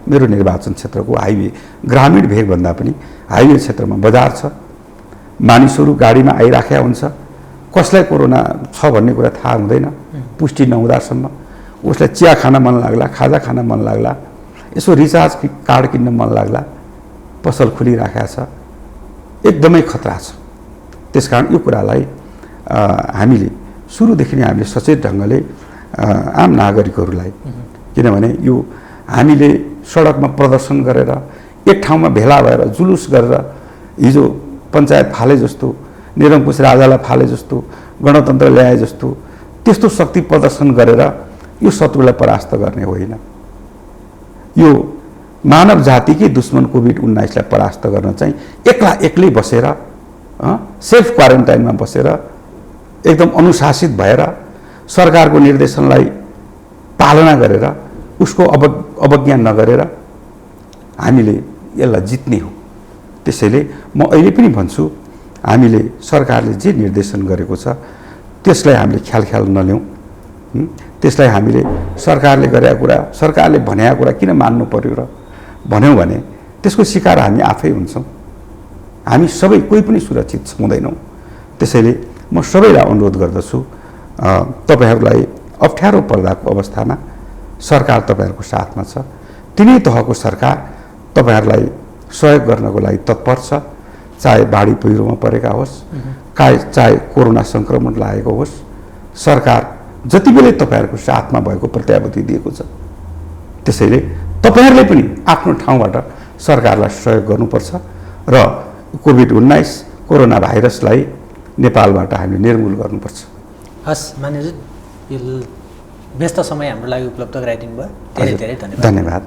मेरो निर्वाचन क्षेत्रको हाइवे, ग्रामीण भेगभन्दा पनि हाइवे क्षेत्रमा बजार छ। मानिसहरू गाडीमा आइराखेका हुन्छ, कसलाई कोरोना छ भन्ने कुरा थाहा हुँदैन, पुष्टि नहुँदासम्म। उसलाई चिया खान मन लाग्ला, खाजा खान मन लाग्ला, यसो रिचार्ज कार्ड किन्न मन लाग्ला, पसल खुलिराखेको छ, एकदमै खतरा छ। त्यसकारण यो कुरालाई हामीले सुरुदेखि नै हामीले सचेत ढङ्गले आम नागरिकहरूलाई, किनभने यो हामीले सडकमा प्रदर्शन गरेर एक ठाउँमा भेला भएर जुलुस गरेर हिजो पञ्चायत फाले जस्तो निरङ्कुश राजालाई फाले जस्तो गणतन्त्र ल्याए जस्तो त्यस्तो शक्ति प्रदर्शन गरेर यो शत्रुलाई परास्त गर्ने होइन। यो मानव जातिकै दुश्मन कोभिड-19लाई परास्त गर्न चाहिँ एक्लै बसेर सेल्फ क्वारेन्टाइनमा बसेर एकदम अनुशासित भएर सरकारको निर्देशनलाई पालना गरेर उसको अवज्ञा नगरेर हामीले यसलाई जित्ने हो। त्यसैले म अहिले पनि भन्छु हामीले सरकारले जे निर्देशन गरेको छ त्यसलाई हामीले ख्याल नल्याउँ। त्यसलाई हामीले सरकारले गरेका कुरा सरकारले भनेका कुरा किन मान्नु पर्यो र भन्यौँ भने त्यसको शिकार हामी आफै हुन्छौँ। हामी सबै कोही पनि सुरक्षित हुँदैनौँ। त्यसैले म सबैलाई अनुरोध गर्दछु तपाईहरूलाई अप्ठ्यारो पर्दाको अवस्थामा सरकार तपाईहरूको साथमा छ। तिनै तहको सरकार तपाईहरूलाई सहयोग गर्नको लागि तत्पर छ। चाहे बाढी पहिरोमा परेका होस् चाहे कोरोना सङ्क्रमण लागेको होस्, सरकार जति बेलै तपाईँहरूको साथमा भएको प्रत्याभूति दिएको छ। त्यसैले तपाईँहरूले पनि आफ्नो ठाउँबाट सरकारलाई सहयोग गर्नुपर्छ र कोभिड-19 कोरोना भाइरसलाई नेपालबाट हामीले निर्मूल गर्नुपर्छ। हस् मान्यज्यू, यो व्यस्त समय हाम्रो लागि उपलब्ध गराइदिनु भयो। धेरै धेरै धन्यवाद। धन्यवाद।